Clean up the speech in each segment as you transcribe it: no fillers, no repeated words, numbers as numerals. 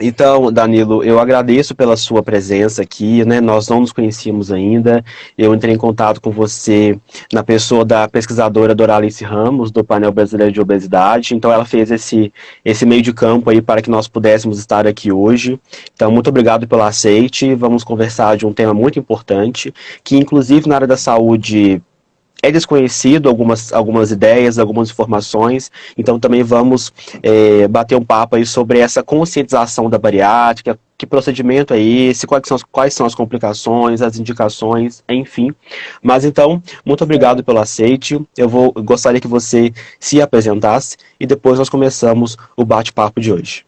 Então, Danilo, eu agradeço pela sua presença aqui, né? Nós não nos conhecíamos ainda. Eu entrei em contato com você na pessoa da pesquisadora Doralice Ramos, do Painel Brasileiro de Obesidade. Então, ela fez esse meio de campo aí para que nós pudéssemos estar aqui hoje. Então, muito obrigado pelo aceite. Vamos conversar de um tema muito importante, que inclusive na área da saúde é desconhecido algumas ideias, algumas informações, então também vamos bater um papo aí sobre essa conscientização da bariátrica, que procedimento é esse, quais são as complicações, as indicações, enfim. Mas então, muito obrigado pelo aceite, gostaria que você se apresentasse e depois nós começamos o bate-papo de hoje.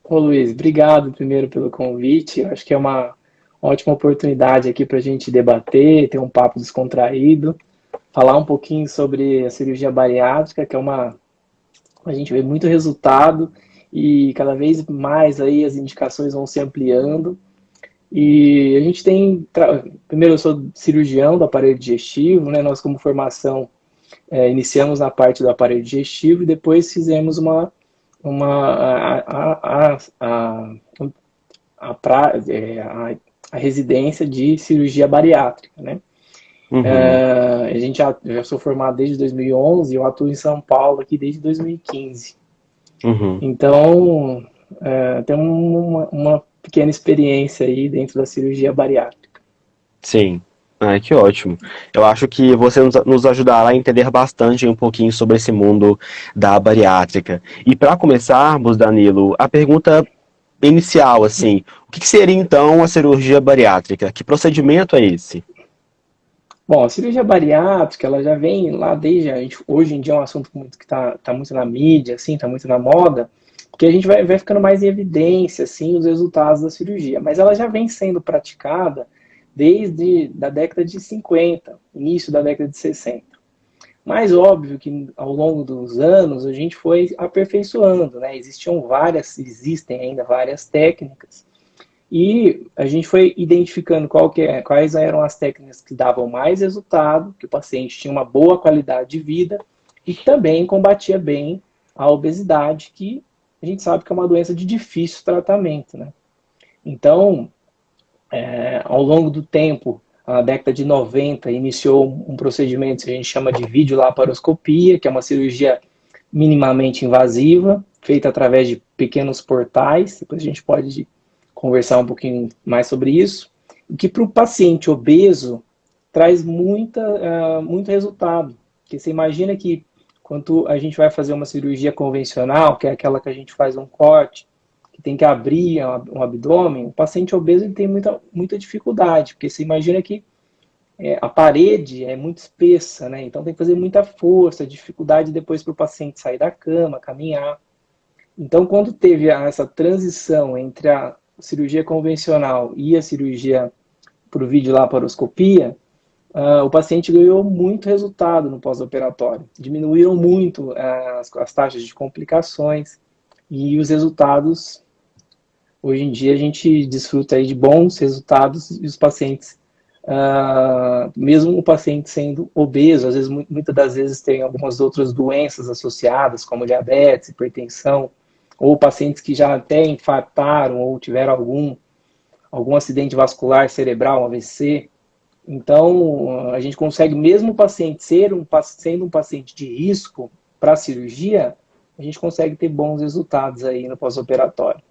Ô Luiz, obrigado primeiro pelo convite. Eu acho que é uma ótima oportunidade aqui para a gente debater, ter um papo descontraído, falar um pouquinho sobre a cirurgia bariátrica, que é a gente vê muito resultado e cada vez mais aí as indicações vão se ampliando. E a gente primeiro eu sou cirurgião do aparelho digestivo, né? Nós como formação iniciamos na parte do aparelho digestivo e depois fizemos uma a residência de cirurgia bariátrica, né? Uhum, Já sou formado desde 2011 e eu atuo em São Paulo aqui desde 2015. uhum. Então, tem uma pequena experiência aí dentro da cirurgia bariátrica. Sim. Ai, que ótimo. Eu acho que você nos ajudará a entender bastante um pouquinho sobre esse mundo da bariátrica. E para começarmos, Danilo, a pergunta inicial, assim, o que seria então a cirurgia bariátrica? Que procedimento é esse? Bom, a cirurgia bariátrica, ela já vem lá desde hoje em dia é um assunto muito que tá muito na mídia, assim, tá muito na moda, porque a gente vai ficando mais em evidência, assim, os resultados da cirurgia. Mas ela já vem sendo praticada desde da década de 50, início da década de 60. Mas óbvio que ao longo dos anos a gente foi aperfeiçoando, né? Existem ainda várias técnicas e a gente foi identificando quais eram as técnicas que davam mais resultado, que o paciente tinha uma boa qualidade de vida e que também combatia bem a obesidade, que a gente sabe que é uma doença de difícil tratamento, né? Então, ao longo do tempo, na década de 90, iniciou um procedimento que a gente chama de videolaparoscopia, que é uma cirurgia minimamente invasiva, feita através de pequenos portais. Depois a gente pode conversar um pouquinho mais sobre isso. O que para o paciente obeso traz muito resultado. Porque você imagina que quando a gente vai fazer uma cirurgia convencional, que é aquela que a gente faz um corte, que tem que abrir um abdômen, o paciente obeso ele tem muita dificuldade, porque você imagina que a parede é muito espessa, né? Então tem que fazer muita força, dificuldade depois para o paciente sair da cama, caminhar. Então, quando teve essa transição entre a cirurgia convencional e a cirurgia por videolaparoscopia, o paciente ganhou muito resultado no pós-operatório. Diminuíram muito as taxas de complicações e os resultados. Hoje em dia a gente desfruta aí de bons resultados e os pacientes, mesmo o paciente sendo obeso, às vezes, muitas das vezes tem algumas outras doenças associadas, como diabetes, hipertensão, ou pacientes que já até infartaram ou tiveram algum acidente vascular cerebral, um AVC. Então, a gente consegue, mesmo o paciente sendo um paciente de risco para a cirurgia, a gente consegue ter bons resultados aí no pós-operatório.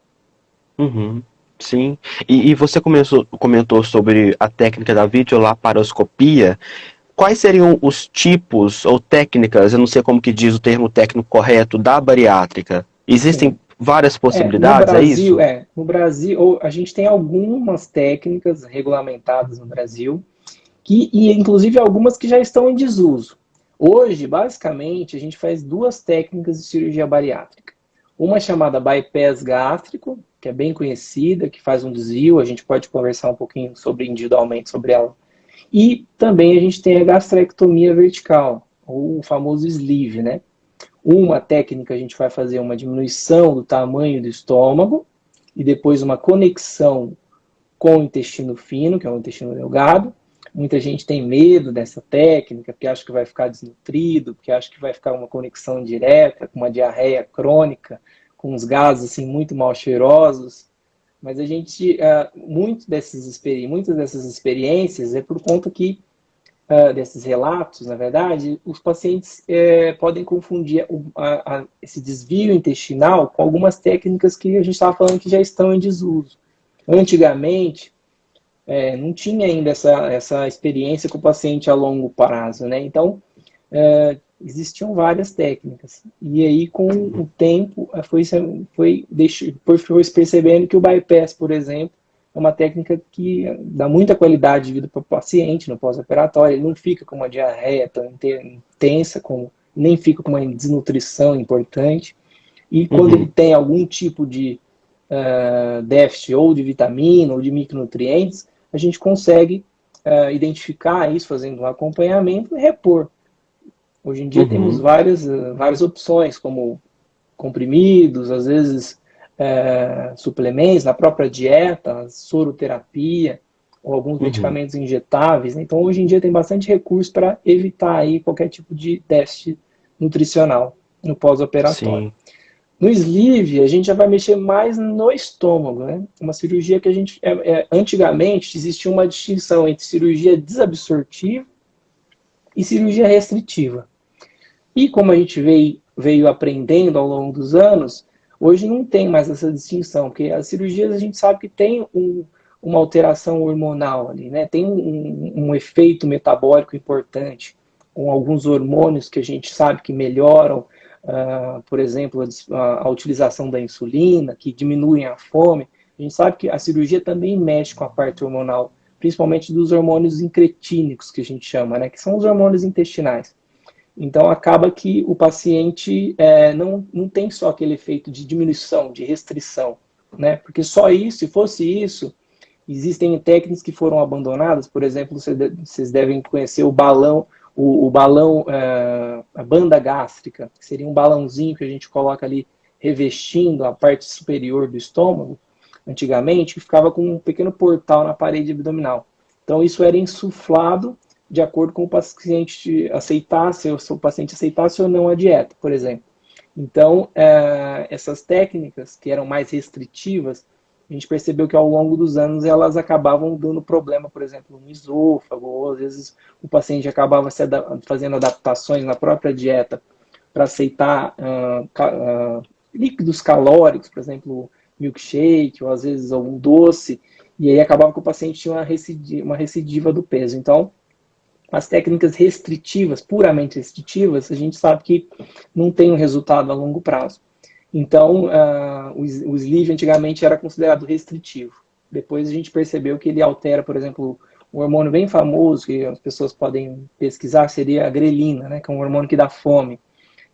Uhum, sim. E você comentou sobre a técnica da videolaparoscopia. Quais seriam os tipos ou técnicas, eu não sei como que diz o termo técnico correto, da bariátrica? Existem Sim. várias No possibilidades, é Brasil, isso? a gente tem algumas técnicas regulamentadas no Brasil, e inclusive algumas que já estão em desuso. Hoje, basicamente, a gente faz duas técnicas de cirurgia bariátrica. Uma chamada bypass gástrico, que é bem conhecida, que faz um desvio, a gente pode conversar um pouquinho individualmente sobre ela. E também a gente tem a gastrectomia vertical, ou o famoso sleeve, né? Uma técnica a gente vai fazer uma diminuição do tamanho do estômago e depois uma conexão com o intestino fino, que é o intestino delgado. Muita gente tem medo dessa técnica, porque acha que vai ficar desnutrido, porque acha que vai ficar uma conexão direta com uma diarreia crônica, com uns gases assim, muito mal cheirosos, mas a gente, muitas dessas experiências é por conta que, desses relatos, na verdade, os pacientes podem confundir esse desvio intestinal com algumas técnicas que a gente estava falando que já estão em desuso. Antigamente, não tinha ainda essa experiência com o paciente a longo prazo, né? Então, existiam várias técnicas. E aí, com o tempo, foi percebendo que o bypass, por exemplo, é uma técnica que dá muita qualidade de vida para o paciente no pós-operatório. Ele não fica com uma diarreia tão intensa, nem fica com uma desnutrição importante. E quando ele tem algum tipo de déficit ou de vitamina ou de micronutrientes, a gente consegue identificar isso fazendo um acompanhamento e repor. Hoje em dia temos várias opções, como comprimidos, às vezes suplementos, na própria dieta, soroterapia, ou alguns medicamentos injetáveis. Então, hoje em dia tem bastante recurso para evitar aí qualquer tipo de déficit nutricional no pós-operatório. No sleeve, a gente já vai mexer mais no estômago, né? Uma cirurgia que a gente... antigamente, existia uma distinção entre cirurgia desabsortiva e cirurgia restritiva. E como a gente veio aprendendo ao longo dos anos, hoje não tem mais essa distinção, porque as cirurgias a gente sabe que tem uma alteração hormonal ali, né? Tem um efeito metabólico importante, com alguns hormônios que a gente sabe que melhoram, por exemplo, a utilização da insulina, que diminuem a fome. A gente sabe que a cirurgia também mexe com a parte hormonal, principalmente dos hormônios incretínicos, que a gente chama, né? Que são os hormônios intestinais. Então, acaba que o paciente não tem só aquele efeito de diminuição, de restrição, né? Porque só isso, se fosse isso, existem técnicas que foram abandonadas. Por exemplo, vocês devem conhecer o balão, a banda gástrica, que seria um balãozinho que a gente coloca ali revestindo a parte superior do estômago, antigamente, que ficava com um pequeno portal na parede abdominal. Então, isso era insuflado de acordo com o paciente aceitasse, ou se o paciente aceitasse ou não a dieta, por exemplo. Então, essas técnicas que eram mais restritivas, a gente percebeu que ao longo dos anos elas acabavam dando problema, por exemplo, no esôfago, ou às vezes o paciente acabava fazendo adaptações na própria dieta para aceitar líquidos calóricos, por exemplo, milkshake, ou às vezes algum doce, e aí acabava que o paciente tinha uma recidiva do peso. Então, as técnicas restritivas, puramente restritivas, a gente sabe que não tem um resultado a longo prazo. Então, o sleeve antigamente era considerado restritivo. Depois a gente percebeu que ele altera, por exemplo, um hormônio bem famoso, que as pessoas podem pesquisar, seria a grelina, né, que é um hormônio que dá fome.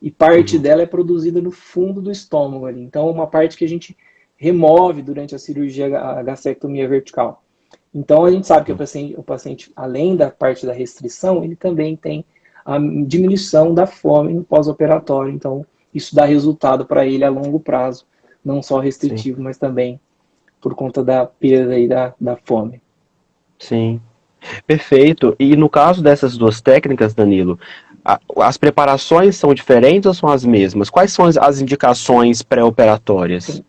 E parte dela é produzida no fundo do estômago ali. Então, uma parte que a gente remove durante a cirurgia, a gastrectomia vertical. Então, a gente sabe que o paciente, além da parte da restrição, ele também tem a diminuição da fome no pós-operatório. Então, isso dá resultado para ele a longo prazo, não só restritivo, mas também por conta da perda aí da fome. Sim, perfeito. E no caso dessas duas técnicas, Danilo, as preparações são diferentes ou são as mesmas? Quais são as indicações pré-operatórias?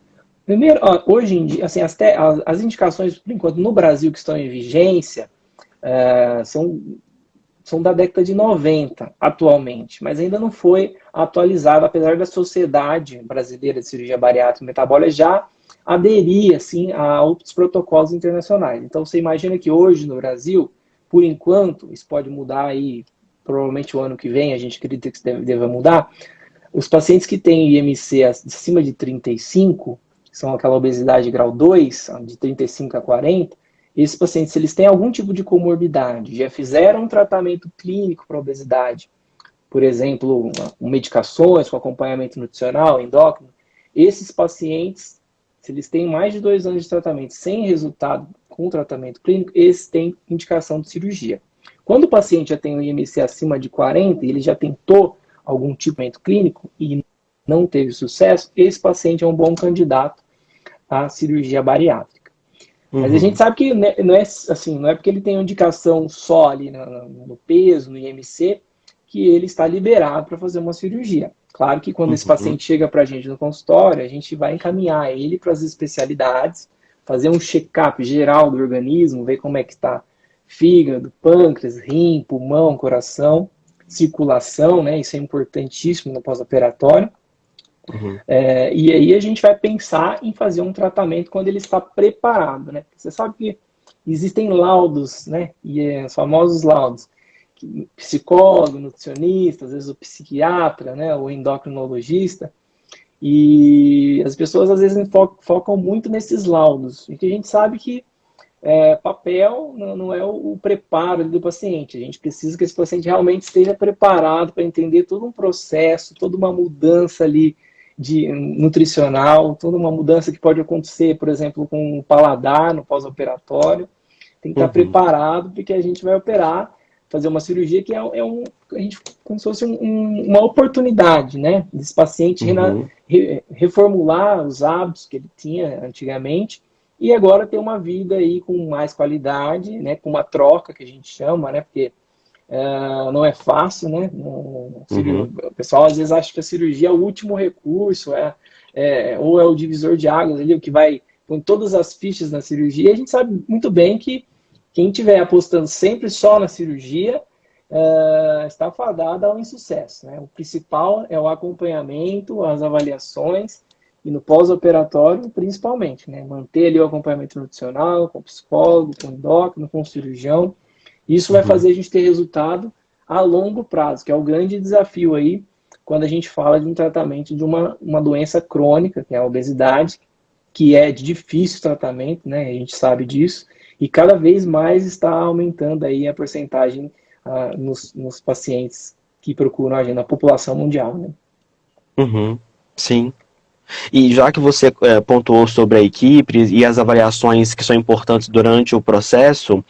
Primeiro, hoje em dia, assim, as indicações, por enquanto, no Brasil que estão em vigência, são da década de 90, atualmente, mas ainda não foi atualizado, apesar da Sociedade Brasileira de Cirurgia Bariátrica e Metabólica já aderir, assim, a outros protocolos internacionais. Então, você imagina que hoje, no Brasil, por enquanto, isso pode mudar aí, provavelmente o ano que vem, a gente acredita que isso deva mudar, os pacientes que têm IMC acima de 35, que são aquela obesidade grau 2, de 35 a 40, esses pacientes, se eles têm algum tipo de comorbidade, já fizeram um tratamento clínico para obesidade, por exemplo, com medicações, com acompanhamento nutricional, endócrino, esses pacientes, se eles têm mais de 2 anos de tratamento sem resultado com tratamento clínico, esses têm indicação de cirurgia. Quando o paciente já tem um IMC acima de 40 e ele já tentou algum tipo de tratamento clínico e não teve sucesso, esse paciente é um bom candidato à cirurgia bariátrica. Mas a gente sabe que não é assim, não é porque ele tem uma indicação só ali no peso, no IMC, que ele está liberado para fazer uma cirurgia. Claro que quando esse Uhum. paciente chega para a gente no consultório, a gente vai encaminhar ele para as especialidades, fazer um check-up geral do organismo, ver como é que está fígado, pâncreas, rim, pulmão, coração, circulação, né? Isso é importantíssimo no pós-operatório. Uhum. E aí a gente vai pensar em fazer um tratamento quando ele está preparado, né? Você sabe que existem laudos, né? E os famosos laudos. Psicólogo, nutricionista, às vezes o psiquiatra, né? O endocrinologista. E as pessoas às vezes focam muito nesses laudos. E que a gente sabe que papel não é o preparo do paciente. A gente precisa que esse paciente realmente esteja preparado para entender todo um processo, toda uma mudança ali de nutricional, toda uma mudança que pode acontecer, por exemplo, com o paladar no pós-operatório. Tem que estar Uhum. preparado porque a gente vai operar, fazer uma cirurgia que a gente, como se fosse uma oportunidade, né? Desse paciente Uhum. reformular os hábitos que ele tinha antigamente e agora ter uma vida aí com mais qualidade, né? Com uma troca que a gente chama, né? Porque não é fácil, né? Uhum. O pessoal às vezes acha que a cirurgia é o último recurso, ou é o divisor de águas ali, o que vai com todas as fichas na cirurgia. E a gente sabe muito bem que quem estiver apostando sempre só na cirurgia está fadado ao insucesso, né? O principal é o acompanhamento, as avaliações e no pós-operatório, principalmente, né? Manter ali o acompanhamento nutricional, com o psicólogo, com o endócrino, com o cirurgião. Isso vai Uhum. fazer a gente ter resultado a longo prazo, que é o grande desafio aí quando a gente fala de um tratamento de uma doença crônica, que é a obesidade, que é de difícil tratamento, né? A gente sabe disso, e cada vez mais está aumentando aí a porcentagem nos pacientes que procuram a gente, na população mundial, né? Uhum. Sim. E já que você pontuou sobre a equipe e as avaliações que são importantes durante o processo,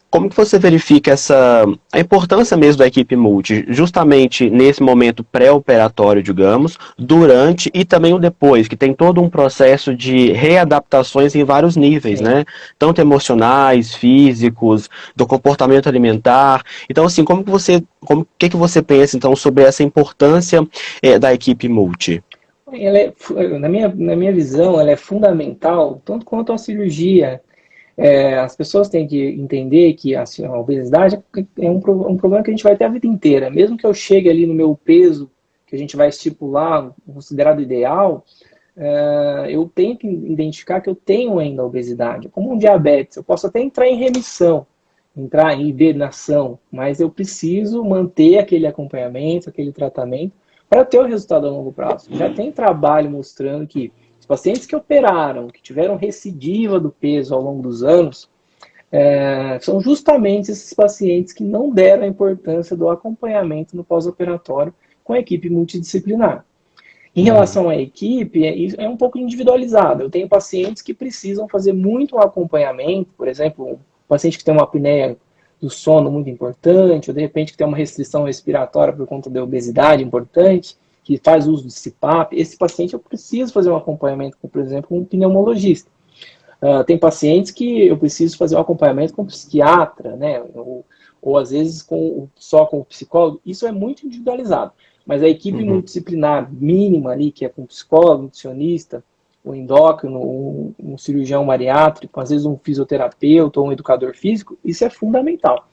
como que você verifica a importância mesmo da equipe multi, justamente nesse momento pré-operatório, digamos, durante e também o depois, que tem todo um processo de readaptações em vários níveis, Sim. né? Tanto emocionais, físicos, do comportamento alimentar. Então, assim, que você pensa então sobre essa importância da equipe multi? Na minha visão, ela é fundamental, tanto quanto a cirurgia. As pessoas têm que entender que a obesidade é um problema que a gente vai ter a vida inteira. Mesmo que eu chegue ali no meu peso, que a gente vai estipular, considerado ideal, eu tenho que identificar que eu tenho ainda obesidade. Como um diabetes, eu posso até entrar em remissão, entrar em hibernação, mas eu preciso manter aquele acompanhamento, aquele tratamento, para ter o resultado a longo prazo. Já tem trabalho mostrando que os pacientes que operaram, que tiveram recidiva do peso ao longo dos anos, são justamente esses pacientes que não deram a importância do acompanhamento no pós-operatório com a equipe multidisciplinar. Em Uhum. relação à equipe, é um pouco individualizado. Eu tenho pacientes que precisam fazer muito acompanhamento, por exemplo, um paciente que tem uma apneia do sono muito importante, ou de repente que tem uma restrição respiratória por conta da obesidade importante, que faz uso de CPAP. Esse paciente eu preciso fazer um acompanhamento com, por exemplo, um pneumologista. Tem pacientes que eu preciso fazer um acompanhamento com um psiquiatra, né? Ou às vezes só com o psicólogo. Isso é muito individualizado. Mas a equipe Uhum. multidisciplinar mínima ali, que é com psicólogo, nutricionista, um endócrino, um cirurgião bariátrico, às vezes um fisioterapeuta ou um educador físico, isso é fundamental.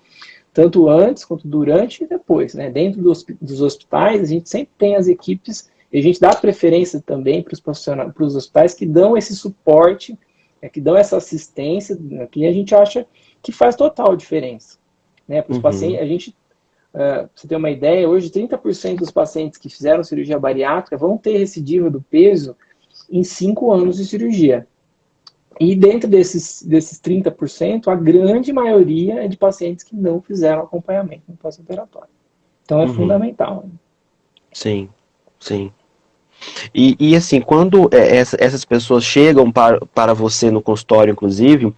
Tanto antes, quanto durante e depois. Né? Dentro dos hospitais, a gente sempre tem as equipes, e a gente dá preferência também para os hospitais que dão esse suporte, que dão essa assistência, que a gente acha que faz total diferença. Né? Para os pacientes, Uhum. a gente pra você ter uma ideia, hoje 30% dos pacientes que fizeram cirurgia bariátrica vão ter recidiva do peso em 5 anos de cirurgia. E dentro desses 30%, a grande maioria é de pacientes que não fizeram acompanhamento no pós-operatório. Então é Uhum. fundamental. Sim, sim. E assim, quando essas pessoas chegam para você no consultório, inclusive,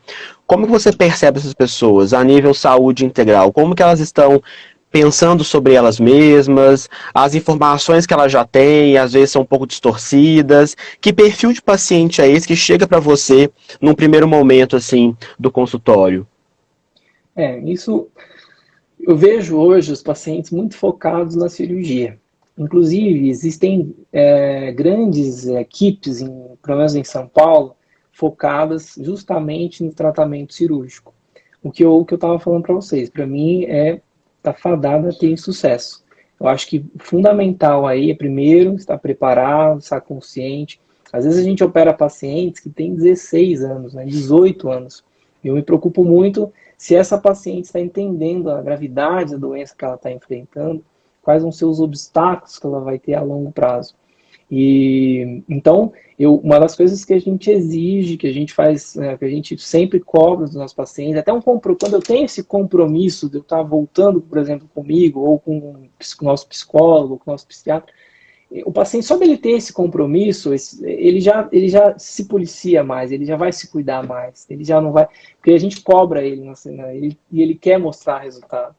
como que você percebe essas pessoas a nível saúde integral? Como que elas estão pensando sobre elas mesmas, as informações que elas já têm, às vezes são um pouco distorcidas? Que perfil de paciente é esse que chega para você num primeiro momento, assim, do consultório? Isso eu vejo hoje os pacientes muito focados na cirurgia. Inclusive, existem grandes equipes, pelo menos em São Paulo, focadas justamente no tratamento cirúrgico. O que eu estava falando para vocês, para mim, tá fadada a ter sucesso. Eu acho que o fundamental aí é, primeiro, estar preparado, estar consciente. Às vezes a gente opera pacientes que têm 16 anos, né, 18 anos. Eu me preocupo muito se essa paciente está entendendo a gravidade da doença que ela está enfrentando, quais vão ser os obstáculos que ela vai ter a longo prazo. E então, uma das coisas que a gente exige, que a gente faz, que a gente sempre cobra dos nossos pacientes, até quando eu tenho esse compromisso de eu estar voltando, por exemplo, comigo, ou com o nosso psicólogo, com o nosso psiquiatra, o paciente, só dele ter esse compromisso, ele já se policia mais, ele já vai se cuidar mais, ele já não vai, porque a gente cobra ele, e ele quer mostrar resultado.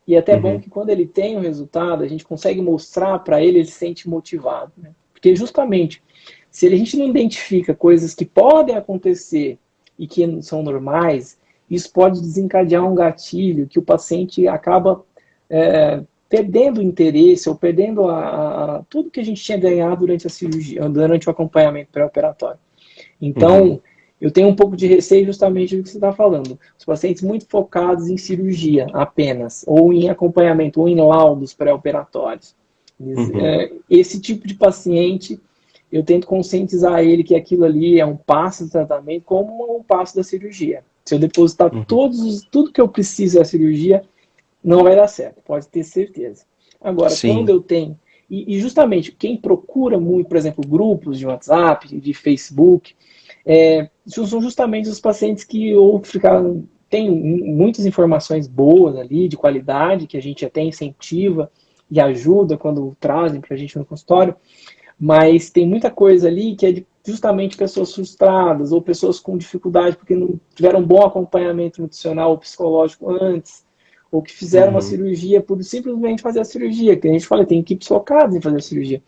E é até bom Uhum. que quando ele tem o resultado, a gente consegue mostrar para ele, ele se sente motivado. Né? Porque justamente, se a gente não identifica coisas que podem acontecer e que são normais, isso pode desencadear um gatilho que o paciente acaba perdendo o interesse ou perdendo tudo que a gente tinha ganhado durante a cirurgia, durante o acompanhamento pré-operatório. Uhum. Então, eu tenho um pouco de receio justamente do que você está falando. Os pacientes muito focados em cirurgia apenas, ou em acompanhamento, ou em laudos pré-operatórios. Uhum. Esse tipo de paciente, eu tento conscientizar ele que aquilo ali é um passo do tratamento, como um passo da cirurgia. Se eu depositar Uhum. tudo que eu preciso da cirurgia, não vai dar certo, pode ter certeza. Agora, quando Sim. eu tenho. E justamente, quem procura muito, por exemplo, grupos de WhatsApp, de Facebook, são justamente os pacientes que ou ficaram, têm muitas informações boas ali, de qualidade, que a gente até incentiva e ajuda quando trazem para a gente no consultório, mas tem muita coisa ali que é de justamente pessoas frustradas ou pessoas com dificuldade porque não tiveram um bom acompanhamento nutricional ou psicológico antes, ou que fizeram uma Uhum. cirurgia por simplesmente fazer a cirurgia, que a gente fala, tem equipes focadas em fazer a cirurgia.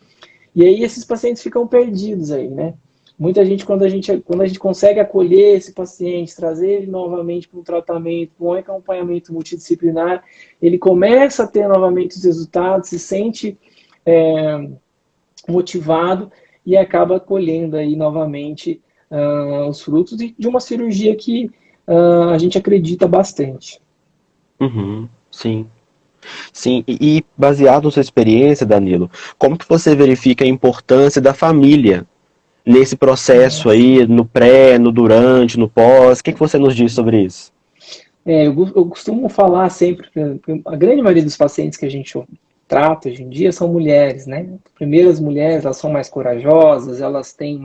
E aí esses pacientes ficam perdidos aí, né? Muita gente, quando a gente consegue acolher esse paciente, trazer ele novamente para um tratamento, para um acompanhamento multidisciplinar, ele começa a ter novamente os resultados, se sente motivado e acaba colhendo aí novamente os frutos de uma cirurgia que a gente acredita bastante. Uhum. Sim. Sim, e baseado na sua experiência, Danilo, como que você verifica a importância da família nesse processo Nossa. aí, no pré, no durante, no pós? O que que você nos diz sobre isso? Eu costumo falar sempre que a grande maioria dos pacientes que a gente trata hoje em dia são mulheres, né? Primeiro, as mulheres, elas são mais corajosas, elas têm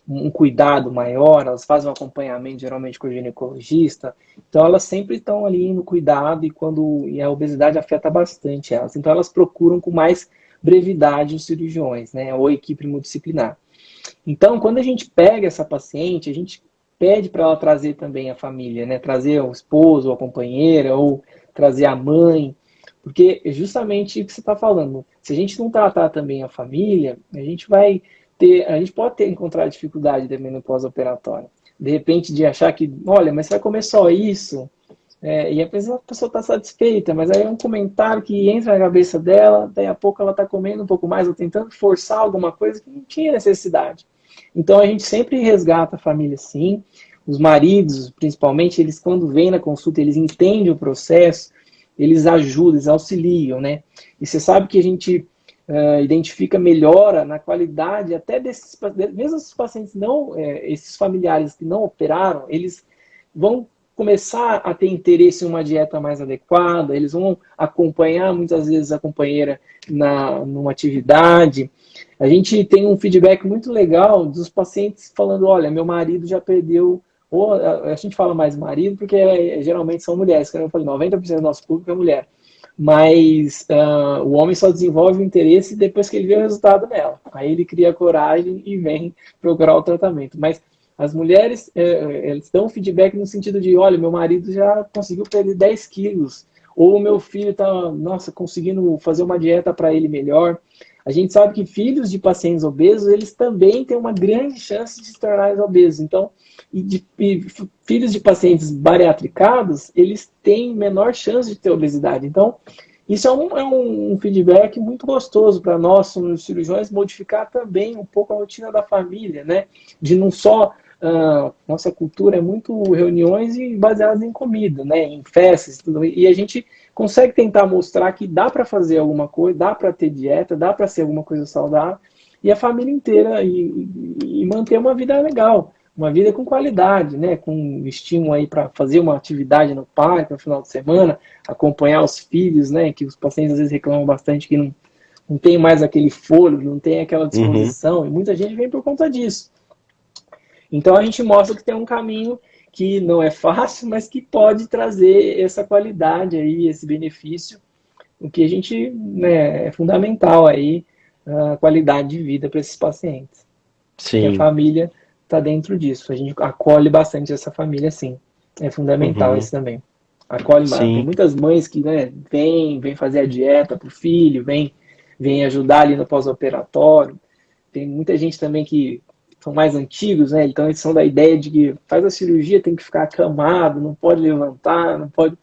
um cuidado maior, elas fazem um acompanhamento geralmente com o ginecologista, então elas sempre estão ali no cuidado e a obesidade afeta bastante elas, então elas procuram com mais brevidade os cirurgiões, né? Ou a equipe multidisciplinar. Então, quando a gente pega essa paciente, a gente pede para ela trazer também a família, né? Trazer o esposo, ou a companheira, ou trazer a mãe, porque é justamente o que você está falando. Se a gente não tratar também a família, a gente pode encontrar dificuldade também no pós-operatório. De repente, de achar que, olha, mas você vai comer só isso, e a pessoa está satisfeita, mas aí é um comentário que entra na cabeça dela, daí a pouco ela está comendo um pouco mais, ou tentando forçar alguma coisa que não tinha necessidade. Então a gente sempre resgata a família sim. Os maridos, principalmente, eles quando vêm na consulta, eles entendem o processo, eles ajudam, eles auxiliam, né? E você sabe que a gente identifica melhora na qualidade até desses, mesmo esses pacientes não, esses familiares que não operaram, eles vão começar a ter interesse em uma dieta mais adequada, eles vão acompanhar muitas vezes a companheira numa atividade. A gente tem um feedback muito legal dos pacientes falando, olha, meu marido já perdeu, ou a gente fala mais marido porque geralmente são mulheres, como eu falei, 90% do nosso público é mulher. Mas o homem só desenvolve o interesse depois que ele vê o resultado nela. Aí ele cria coragem e vem procurar o tratamento. Mas as mulheres, eles dão feedback no sentido de, olha, meu marido já conseguiu perder 10 quilos, ou o meu filho está, nossa, conseguindo fazer uma dieta para ele melhor. A gente sabe que filhos de pacientes obesos, eles também têm uma grande chance de se tornarem obesos. Então, e filhos de pacientes bariatricados, eles têm menor chance de ter obesidade. Então, Isso é um feedback muito gostoso para nós, somos cirurgiões, modificar também um pouco a rotina da família, né? De não só. Nossa cultura é muito reuniões e baseadas em comida, né? Em festas e tudo. E a gente consegue tentar mostrar que dá para fazer alguma coisa, dá para ter dieta, dá para ser alguma coisa saudável, e a família inteira e manter uma vida legal. Uma vida com qualidade, né? Com estímulo aí para fazer uma atividade no parque no final de semana, acompanhar os filhos, né? Que os pacientes às vezes reclamam bastante que não tem mais aquele fôlego, não tem aquela Uhum. disposição, e muita gente vem por conta disso. Então a gente mostra que tem um caminho que não é fácil, mas que pode trazer essa qualidade aí, esse benefício, o que a gente, né, é fundamental aí, a qualidade de vida para esses pacientes. E a Sim. família está dentro disso. A gente acolhe bastante essa família, sim. É fundamental Uhum. isso também. Acolhe, tem Sim. muitas mães que, né, vêm fazer a dieta para o filho, vem ajudar ali no pós-operatório. Tem muita gente também que são mais antigos, né? Então eles são da ideia de que faz a cirurgia, tem que ficar acamado, não pode levantar, não pode.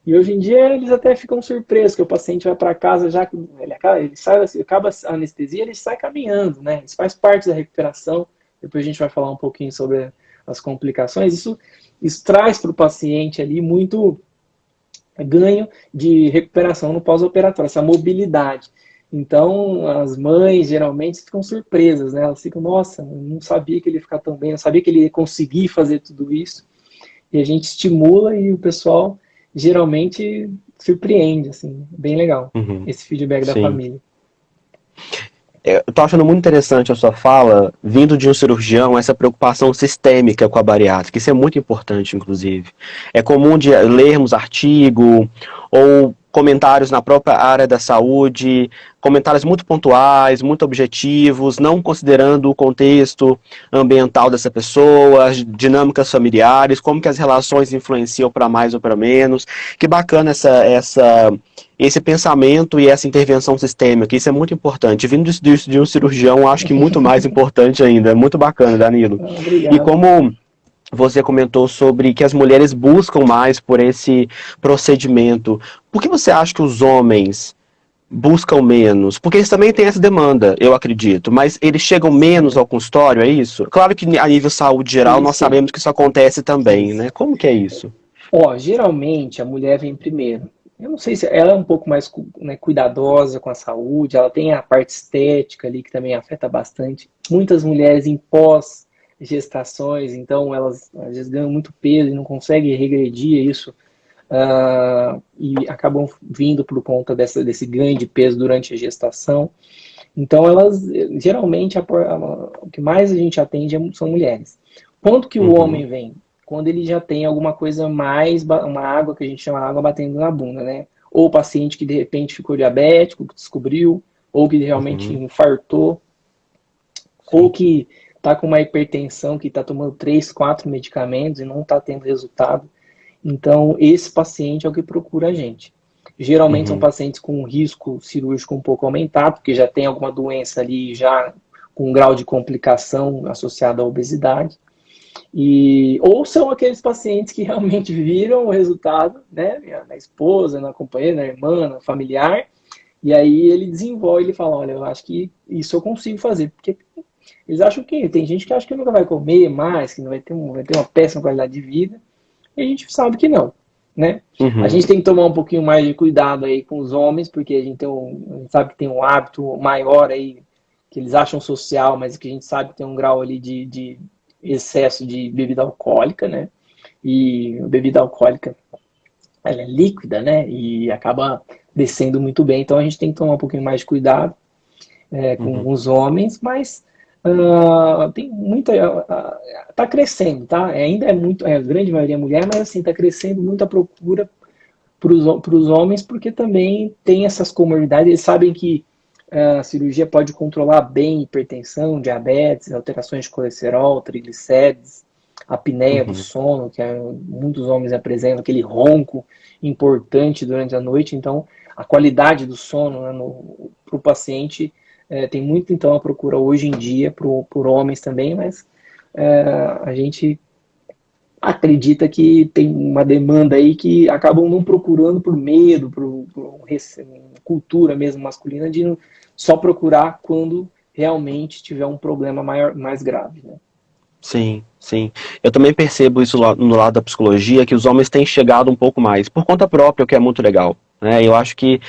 E hoje em dia eles até ficam surpresos que o paciente vai para casa já que ele sai, acaba a anestesia, ele sai caminhando, né? Isso faz parte da recuperação. Depois a gente vai falar um pouquinho sobre as complicações. Isso traz para o paciente ali muito ganho de recuperação no pós-operatório, essa mobilidade. Então, as mães geralmente ficam surpresas, né? Elas ficam, nossa, eu não sabia que ele ia ficar tão bem, não sabia que ele ia conseguir fazer tudo isso. E a gente estimula e o pessoal geralmente surpreende, assim, bem legal Uhum. esse feedback da Sim. família. Eu tô achando muito interessante a sua fala, vindo de um cirurgião, essa preocupação sistêmica com a bariátrica. Isso é muito importante, inclusive. É comum de lermos artigo ou comentários na própria área da saúde, comentários muito pontuais, muito objetivos, não considerando o contexto ambiental dessa pessoa, as dinâmicas familiares, como que as relações influenciam para mais ou para menos. Que bacana esse pensamento e essa intervenção sistêmica, isso é muito importante. Vindo de um cirurgião, acho que muito mais importante ainda. É muito bacana, Danilo. E Obrigado. como você comentou sobre que as mulheres buscam mais por esse procedimento, por que você acha que os homens buscam menos? Porque eles também têm essa demanda, eu acredito, mas eles chegam menos ao consultório, é isso? Claro que a nível saúde geral nós Sim, sabemos que isso acontece sim, também, sim. né? Como que é isso? Ó, geralmente a mulher vem primeiro. Eu não sei se ela é um pouco mais, né, cuidadosa com a saúde, ela tem a parte estética ali que também afeta bastante. Muitas mulheres em pós-gestações, então elas às vezes ganham muito peso e não conseguem regredir isso, e acabam vindo por conta desse ganho de peso durante a gestação. Então elas, geralmente, o que mais a gente atende são mulheres. Quando que o Uhum, homem vem? Quando ele já tem alguma coisa mais, uma água que a gente chama água batendo na bunda, né? Ou o paciente que de repente ficou diabético, que descobriu, ou que realmente uhum, infartou, ou sim. que está com uma hipertensão, que está tomando 3, 4 medicamentos e não está tendo resultado. Então, esse paciente é o que procura a gente. Geralmente são Uhum, pacientes com risco cirúrgico um pouco aumentado, porque já tem alguma doença ali, já com um grau de complicação associado à obesidade. Ou são aqueles pacientes que realmente viram o resultado, né, na esposa, na companheira, na irmã, na familiar, e aí ele desenvolve, ele fala, olha, eu acho que isso eu consigo fazer, porque eles acham que, tem gente que acha que nunca vai comer mais, que não vai ter uma péssima qualidade de vida, e a gente sabe que não, né? A uhum, gente tem que tomar um pouquinho mais de cuidado aí com os homens, porque a gente sabe que tem um hábito maior aí, que eles acham social, mas que a gente sabe que tem um grau ali de excesso de bebida alcoólica, né? E a bebida alcoólica, ela é líquida, né? E acaba descendo muito bem, então a gente tem que tomar um pouquinho mais de cuidado uhum, com os homens, mas tem muita. Está crescendo, tá? Ainda é muito. A grande maioria é mulher, mas assim, está crescendo muito a procura para os homens, porque também tem essas comorbidades. Eles sabem que a cirurgia pode controlar bem hipertensão, diabetes, alterações de colesterol, triglicérides, a apneia do uhum, sono, que muitos homens apresentam, aquele ronco importante durante a noite. Então, a qualidade do sono, né, para o paciente tem muito, então, a procura hoje em dia por homens também, mas a gente acredita que tem uma demanda aí que acabam não procurando por medo, por cultura mesmo masculina, de só procurar quando realmente tiver um problema maior, mais grave, né? Sim, sim. Eu também percebo isso no lado da psicologia, que os homens têm chegado um pouco mais, por conta própria, o que é muito legal. Né? Eu acho que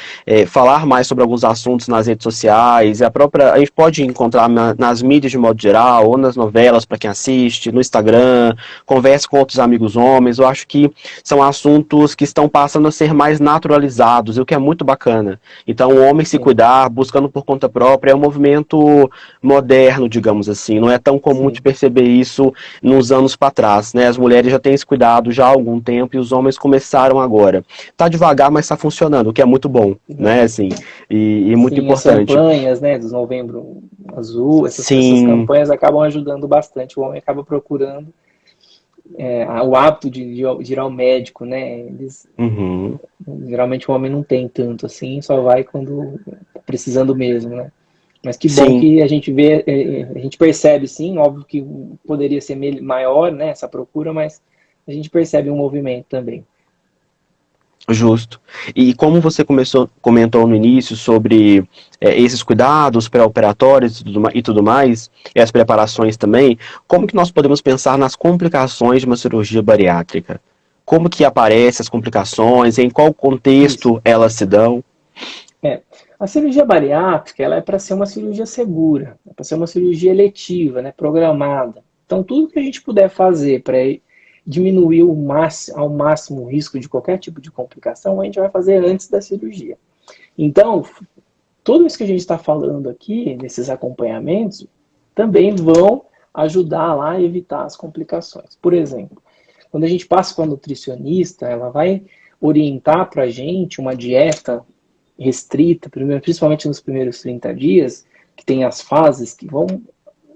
falar mais sobre alguns assuntos nas redes sociais, a gente pode encontrar nas mídias de modo geral, ou nas novelas para quem assiste, no Instagram, converse com outros amigos homens. Eu acho que são assuntos que estão passando a ser mais naturalizados, o que é muito bacana. Então, o homem se Sim, cuidar, buscando por conta própria, é um movimento moderno, digamos assim. Não é tão comum de sim. perceber isso nos anos para trás, né? As mulheres já têm esse cuidado já há algum tempo e os homens começaram agora. Tá devagar, mas está funcionando, o que é muito bom, né? Assim, e muito Sim, as importante. campanhas, né, dos Novembro Azul, essas Sim, campanhas acabam ajudando bastante. O homem acaba procurando o hábito de ir ao médico, né? uhum, Geralmente o homem não tem tanto assim, só vai quando tá precisando mesmo, né? Mas que bom sim. que a gente vê, a gente percebe sim, óbvio que poderia ser maior, né, essa procura, mas a gente percebe um movimento também. Justo. E como você comentou no início sobre esses cuidados pré-operatórios e tudo mais, e as preparações também, como que nós podemos pensar nas complicações de uma cirurgia bariátrica? Como que aparecem as complicações, em qual Isso. contexto elas se dão? É. A cirurgia bariátrica, ela é para ser uma cirurgia segura, é para ser uma cirurgia eletiva, né, programada. Então, tudo que a gente puder fazer para diminuir ao máximo o risco de qualquer tipo de complicação, a gente vai fazer antes da cirurgia. Então, tudo isso que a gente está falando aqui, nesses acompanhamentos, também vão ajudar lá a evitar as complicações. Por exemplo, quando a gente passa com a nutricionista, ela vai orientar para a gente uma dieta restrita, principalmente nos primeiros 30 dias, que tem as fases que vão.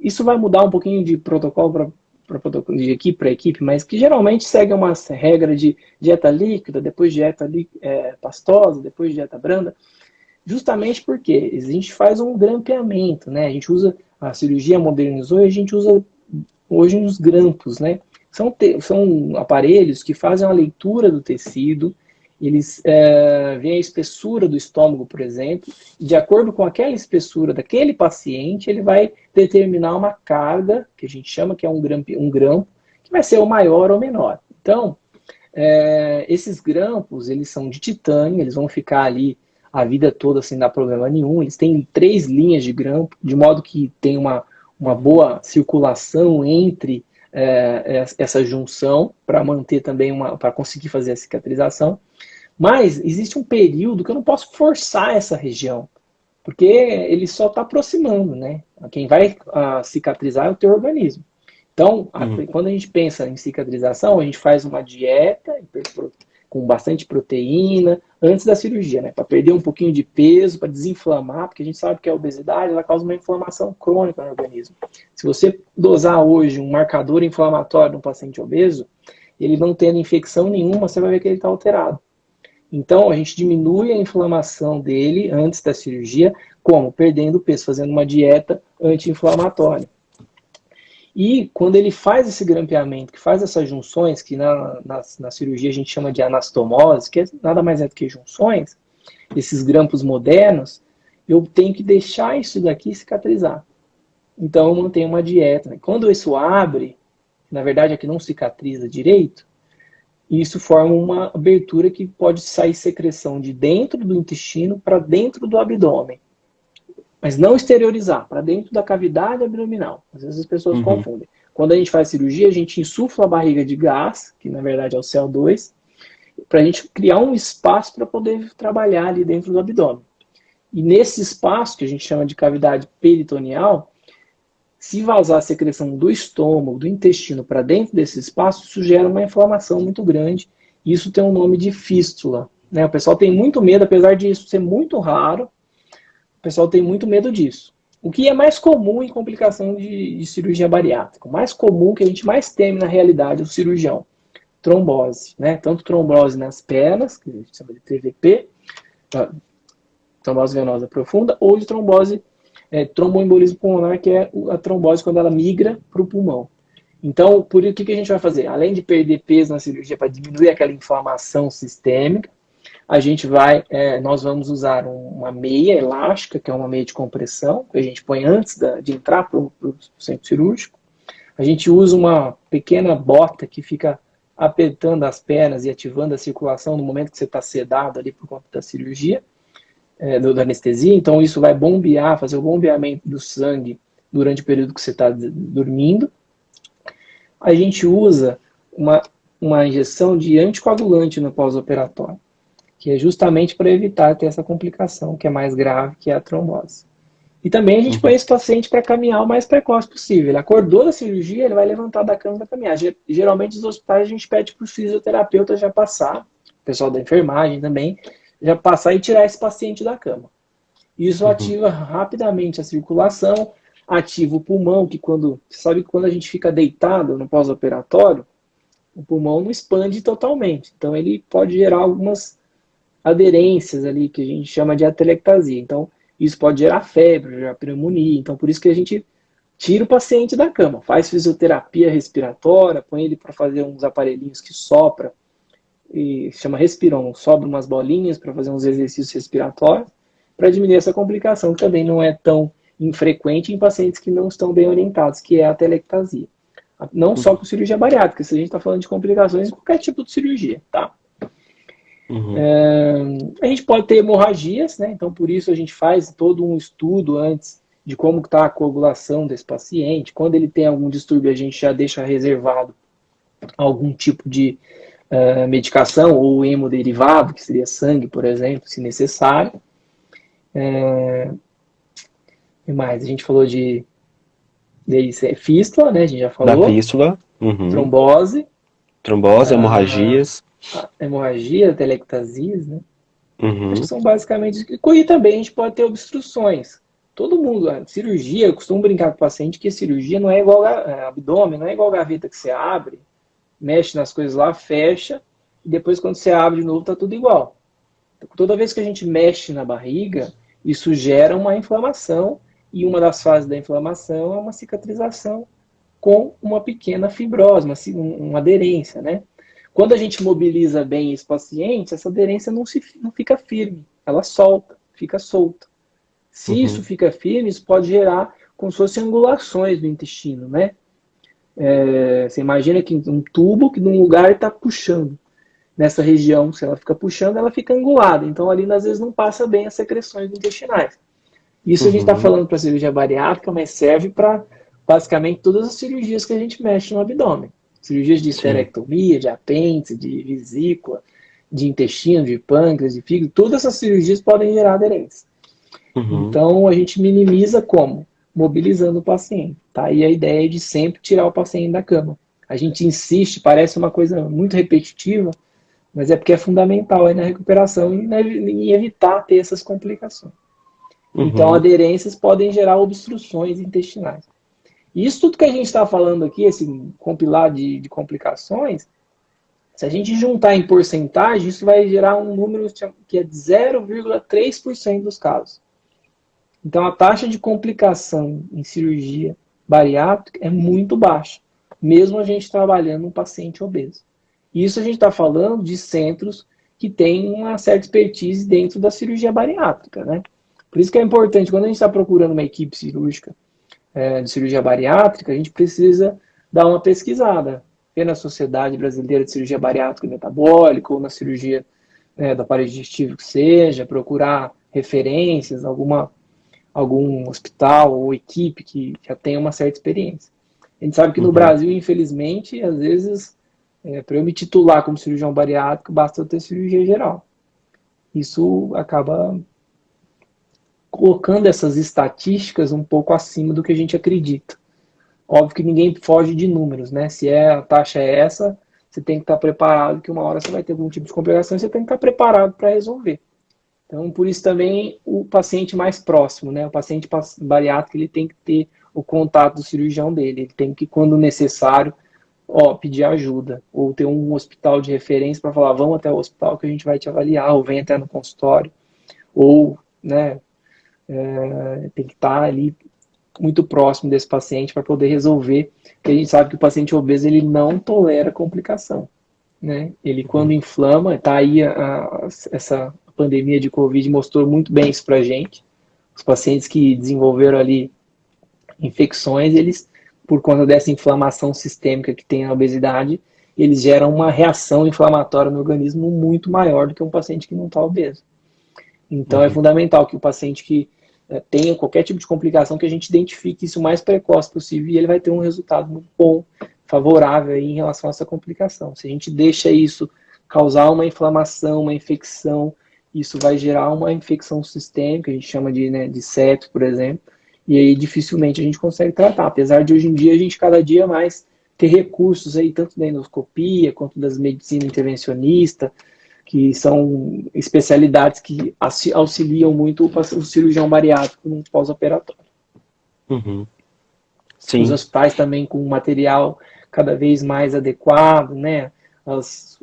Isso vai mudar um pouquinho de protocolo para protocolo, de equipe para equipe, mas que geralmente segue uma regra de dieta líquida, depois dieta pastosa, depois dieta branda, justamente porque a gente faz um grampeamento, né? A gente usa, a cirurgia modernizou e a gente usa hoje os grampos, né? São aparelhos que fazem a leitura do tecido, eles veem a espessura do estômago, por exemplo, e de acordo com aquela espessura daquele paciente, ele vai determinar uma carga, que a gente chama que é um grampo, que vai ser o maior ou menor. Então, esses grampos, eles são de titânio, eles vão ficar ali a vida toda sem dar problema nenhum. Eles têm 3 linhas de grampo, de modo que tem uma boa circulação entre essa junção para manter também para conseguir fazer a cicatrização. Mas existe um período que eu não posso forçar essa região, porque ele só está aproximando, né? Quem vai cicatrizar é o teu organismo. Então, quando a gente pensa em cicatrização, a gente faz uma dieta com bastante proteína antes da cirurgia, né? Para perder um pouquinho de peso, para desinflamar, porque a gente sabe que a obesidade ela causa uma inflamação crônica no organismo. Se você dosar hoje um marcador inflamatório no paciente obeso, ele não tendo infecção nenhuma, você vai ver que ele está alterado. Então, a gente diminui a inflamação dele antes da cirurgia, como? Perdendo peso, fazendo uma dieta anti-inflamatória. E quando ele faz esse grampeamento, que faz essas junções, que na cirurgia a gente chama de anastomose, que nada mais é do que junções, esses grampos modernos, eu tenho que deixar isso daqui cicatrizar. Então eu mantenho uma dieta. Né? Quando isso abre, na verdade é que não cicatriza direito, isso forma uma abertura que pode sair secreção de dentro do intestino para dentro do abdômen. Mas não exteriorizar, para dentro da cavidade abdominal. Às vezes as pessoas Uhum. confundem. Quando a gente faz cirurgia, a gente insufla a barriga de gás, que na verdade é o CO2, para a gente criar um espaço para poder trabalhar ali dentro do abdômen. E nesse espaço, que a gente chama de cavidade peritoneal, se vazar a secreção do estômago, do intestino para dentro desse espaço, isso gera uma inflamação muito grande. E isso tem um nome de fístula. Né? O pessoal tem muito medo, apesar de isso ser muito raro, o pessoal tem muito medo disso. O que é mais comum em complicação de cirurgia bariátrica? O mais comum que a gente mais teme na realidade é o cirurgião. Trombose, né? Tanto trombose nas pernas, que a gente chama de TVP, trombose venosa profunda, ou de tromboembolismo pulmonar, que é a trombose quando ela migra para o pulmão. Então, por o que a gente vai fazer? Além de perder peso na cirurgia para diminuir aquela inflamação sistêmica, a gente vai, nós vamos usar uma meia elástica, que é uma meia de compressão, que a gente põe antes de entrar para o centro cirúrgico. A gente usa uma pequena bota que fica apertando as pernas e ativando a circulação no momento que você está sedado ali por conta da cirurgia, da anestesia. Então, isso vai bombear, fazer o bombeamento do sangue durante o período que você está dormindo. A gente usa uma injeção de anticoagulante no pós-operatório, que é justamente para evitar ter essa complicação que é mais grave, que é a trombose. E também a gente põe esse paciente para caminhar o mais precoce possível. Ele acordou da cirurgia, ele vai levantar da cama para caminhar. Geralmente nos hospitais a gente pede para o fisioterapeuta já passar, o pessoal da enfermagem também, já passar e tirar esse paciente da cama. Isso ativa rapidamente a circulação, ativa o pulmão, que você sabe que quando a gente fica deitado no pós-operatório, o pulmão não expande totalmente. Então ele pode gerar algumas aderências ali, que a gente chama de atelectasia. Então, isso pode gerar febre, gerar pneumonia. Então, por isso que a gente tira o paciente da cama, faz fisioterapia respiratória, põe ele para fazer uns aparelhinhos que sopra, e chama Respiron, sobra umas bolinhas para fazer uns exercícios respiratórios, para diminuir essa complicação, que também não é tão infrequente em pacientes que não estão bem orientados, que é a atelectasia. Não só com cirurgia bariátrica, se a gente está falando de complicações em qualquer tipo de cirurgia, tá? A gente pode ter hemorragias, né? Então por isso a gente faz todo um estudo antes de como está a coagulação desse paciente. Quando ele tem algum distúrbio, a gente já deixa reservado algum tipo de medicação ou hemoderivado, que seria sangue, por exemplo, se necessário. E mais, a gente falou de fístula, né? A gente já falou. Da fístula. Trombose. Trombose, hemorragias. Hemorragia, telectasias, né? Acho que são basicamente... E também a gente pode ter obstruções. Todo mundo, cirurgia, eu costumo brincar com o paciente que cirurgia não é igual abdômen, não é igual gaveta que você abre, mexe nas coisas lá, fecha, e depois quando você abre de novo tá tudo igual. Então, toda vez que a gente mexe na barriga, isso gera uma inflamação, e uma das fases da inflamação é uma cicatrização com uma pequena fibrose, uma aderência, né? Quando a gente mobiliza bem esse paciente, essa aderência não fica firme, ela solta, fica solta. Se isso fica firme, isso pode gerar como se fossem angulações do intestino, né? Você imagina que um tubo que num lugar está puxando. Nessa região, se ela fica puxando, ela fica angulada. Então ali às vezes não passa bem as secreções intestinais. Isso a gente está falando para cirurgia bariátrica, mas serve para basicamente todas as cirurgias que a gente mexe no abdômen. Cirurgias de esterectomia, de apêndice, de vesícula, de intestino, de pâncreas, de fígado, todas essas cirurgias podem gerar aderência. Então a gente minimiza como? Mobilizando o paciente. Tá? E a ideia é de sempre tirar o paciente da cama. A gente insiste, parece uma coisa muito repetitiva, mas é porque é fundamental aí na recuperação e em evitar ter essas complicações. Então aderências podem gerar obstruções intestinais. E isso tudo que a gente está falando aqui, esse compilar de complicações, se a gente juntar em porcentagem, isso vai gerar um número que é de 0,3% dos casos. Então a taxa de complicação em cirurgia bariátrica é muito baixa, mesmo a gente trabalhando um paciente obeso. Isso a gente está falando de centros que têm uma certa expertise dentro da cirurgia bariátrica, né? Por isso que é importante, quando a gente está procurando uma equipe cirúrgica, de cirurgia bariátrica, a gente precisa dar uma pesquisada. Ver na Sociedade Brasileira de Cirurgia Bariátrica e Metabólica, ou na cirurgia do aparelho digestivo que seja, procurar referências, algum hospital ou equipe que já tenha uma certa experiência. A gente sabe que no Brasil, infelizmente, às vezes, para eu me titular como cirurgião bariátrico, basta eu ter cirurgia geral. Isso acaba colocando essas estatísticas um pouco acima do que a gente acredita. Óbvio que ninguém foge de números, né? Se a taxa é essa, você tem que estar preparado que uma hora você vai ter algum tipo de complicação e você tem que estar preparado para resolver. Então, por isso também o paciente mais próximo, né? O paciente bariátrico, ele tem que ter o contato do cirurgião dele. Ele tem que, quando necessário, pedir ajuda. Ou ter um hospital de referência para falar, vamos até o hospital que a gente vai te avaliar, ou vem até no consultório. Ou, né? Tem que estar ali muito próximo desse paciente para poder resolver, porque a gente sabe que o paciente obeso ele não tolera complicação, né? Ele quando inflama, tá aí essa pandemia de Covid mostrou muito bem isso pra gente. Os pacientes que desenvolveram ali infecções, eles, por conta dessa inflamação sistêmica que tem a obesidade, eles geram uma reação inflamatória no organismo muito maior do que um paciente que não está obeso. Então é fundamental que o paciente que tenha qualquer tipo de complicação, que a gente identifique isso o mais precoce possível e ele vai ter um resultado muito bom, favorável aí em relação a essa complicação. Se a gente deixa isso causar uma inflamação, uma infecção, isso vai gerar uma infecção sistêmica, a gente chama de, né, de sepsis, por exemplo, e aí dificilmente a gente consegue tratar, apesar de hoje em dia a gente cada dia mais ter recursos aí, tanto da endoscopia quanto das medicina intervencionista, que são especialidades que auxiliam muito o cirurgião bariátrico no pós-operatório. Uhum. Os Sim. hospitais também com material cada vez mais adequado, né? Os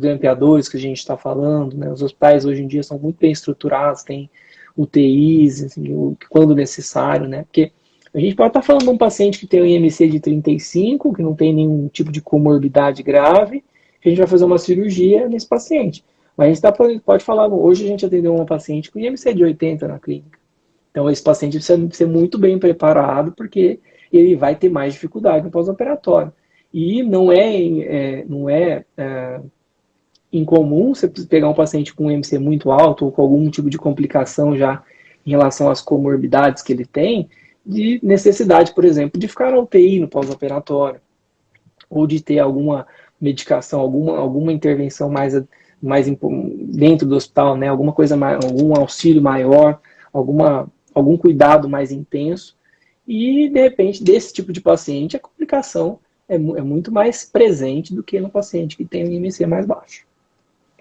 grampeadores que a gente está falando, né? Os hospitais hoje em dia são muito bem estruturados, tem UTIs, assim, quando necessário, né? Porque a gente pode estar falando de um paciente que tem um IMC de 35, que não tem nenhum tipo de comorbidade grave, que a gente vai fazer uma cirurgia nesse paciente. Mas a gente pode falar, hoje a gente atendeu uma paciente com IMC de 80 na clínica. Então esse paciente precisa ser muito bem preparado, porque ele vai ter mais dificuldade no pós-operatório. E não é incomum você pegar um paciente com um IMC muito alto ou com algum tipo de complicação já em relação às comorbidades que ele tem, de necessidade, por exemplo, de ficar na UTI no pós-operatório, ou de ter alguma medicação, alguma intervenção mais dentro do hospital, né? Alguma coisa mais, algum auxílio maior, algum cuidado mais intenso. E, de repente, desse tipo de paciente, a complicação é muito mais presente do que no paciente que tem um IMC mais baixo.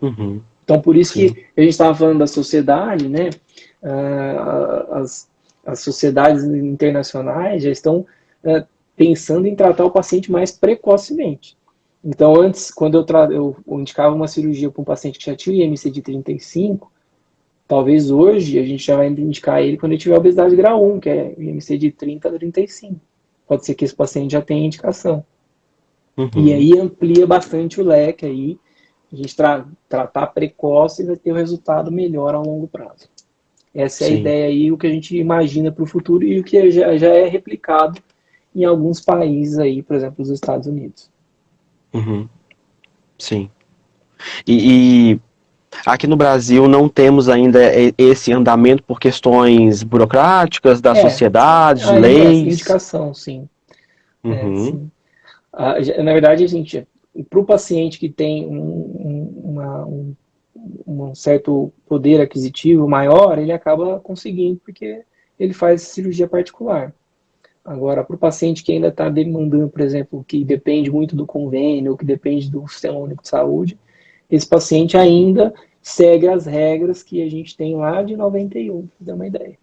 Uhum. Então, por isso Sim. que a gente estava falando da sociedade, né? As sociedades internacionais já estão pensando em tratar o paciente mais precocemente. Então, antes, quando eu indicava uma cirurgia para um paciente que já tinha o IMC de 35, talvez hoje a gente já vai indicar ele quando ele tiver obesidade grau 1, que é o IMC de 30 a 35. Pode ser que esse paciente já tenha indicação. E Uhum. aí amplia bastante o leque aí, a gente tratar precoce e vai ter um resultado melhor a longo prazo. Essa é a Sim. ideia aí, o que a gente imagina para o futuro e o que já é replicado em alguns países aí, por exemplo, os Estados Unidos. Uhum. Sim. E aqui no Brasil não temos ainda esse andamento por questões burocráticas da sociedade, de Ainda é leis. indicação, sim. Uhum. Sim. Na verdade, a gente, para o paciente que tem um certo poder aquisitivo maior, ele acaba conseguindo, porque ele faz cirurgia particular. Agora, para o paciente que ainda está demandando, por exemplo, que depende muito do convênio, ou que depende do Sistema Único de Saúde, esse paciente ainda segue as regras que a gente tem lá de 91, para dar uma ideia.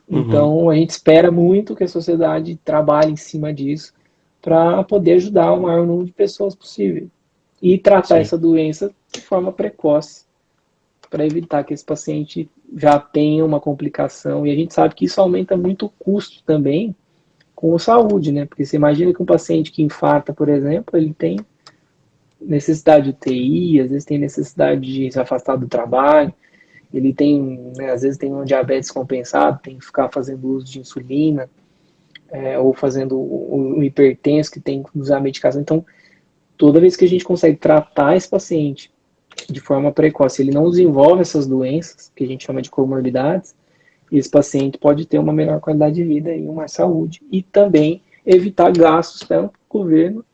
Uhum. Então, a gente espera muito que a sociedade trabalhe em cima disso para poder ajudar o maior número de pessoas possível e tratar Sim. essa doença de forma precoce, para evitar que esse paciente já tenha uma complicação. E a gente sabe que isso aumenta muito o custo também com a saúde, né? Porque você imagina que um paciente que infarta, por exemplo, ele tem necessidade de UTI, às vezes tem necessidade de se afastar do trabalho, ele tem, né, às vezes tem um diabetes compensado, tem que ficar fazendo uso de insulina, ou fazendo o hipertenso que tem que usar a medicação. Então, toda vez que a gente consegue tratar esse paciente de forma precoce, ele não desenvolve essas doenças, que a gente chama de comorbidades, esse paciente pode ter uma melhor qualidade de vida e uma saúde, e também evitar gastos para o governo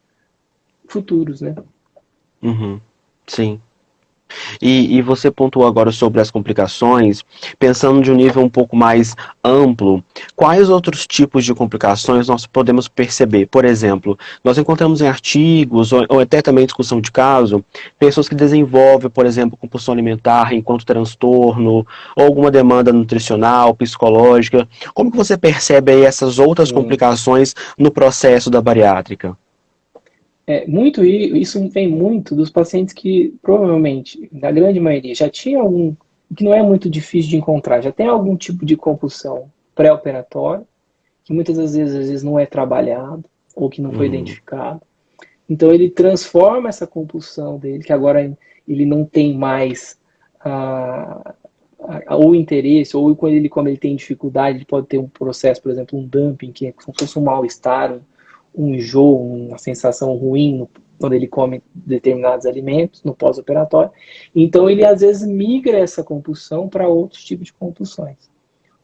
futuros, né? Uhum. Sim. E você pontuou agora sobre as complicações, pensando de um nível um pouco mais amplo, quais outros tipos de complicações nós podemos perceber? Por exemplo, nós encontramos em artigos, ou até também em discussão de caso, pessoas que desenvolvem, por exemplo, compulsão alimentar enquanto transtorno, ou alguma demanda nutricional, psicológica. Como que você percebe aí essas outras Sim. complicações no processo da bariátrica? Isso vem muito dos pacientes que provavelmente, na grande maioria, já tinha algum, que não é muito difícil de encontrar, já tem algum tipo de compulsão pré-operatória que muitas das vezes, às vezes não é trabalhado ou que não foi Uhum. identificado. Então ele transforma essa compulsão dele, que agora ele não tem mais o interesse, ou quando ele, como ele tem dificuldade, ele pode ter um processo, por exemplo, um dumping, que é como se fosse um mal-estar, um enjoo, uma sensação ruim quando ele come determinados alimentos no pós-operatório. Então ele às vezes migra essa compulsão para outros tipos de compulsões.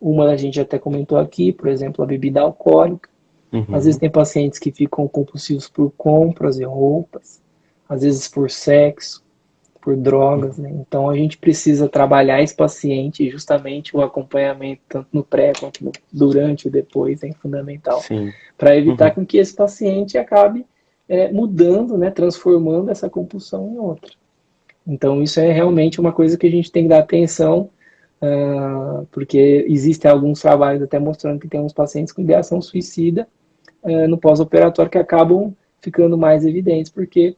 Uma a gente até comentou aqui, por exemplo, a bebida alcoólica. Às vezes Uhum. tem pacientes que ficam compulsivos por compras e roupas, às vezes por sexo, por drogas, né? Então a gente precisa trabalhar esse paciente, justamente o acompanhamento tanto no pré quanto no durante e depois é fundamental Sim. para evitar Uhum. com que esse paciente acabe mudando, né, transformando essa compulsão em outra. Então isso é realmente uma coisa que a gente tem que dar atenção, porque existem alguns trabalhos até mostrando que tem uns pacientes com ideação suicida no pós-operatório que acabam ficando mais evidentes, porque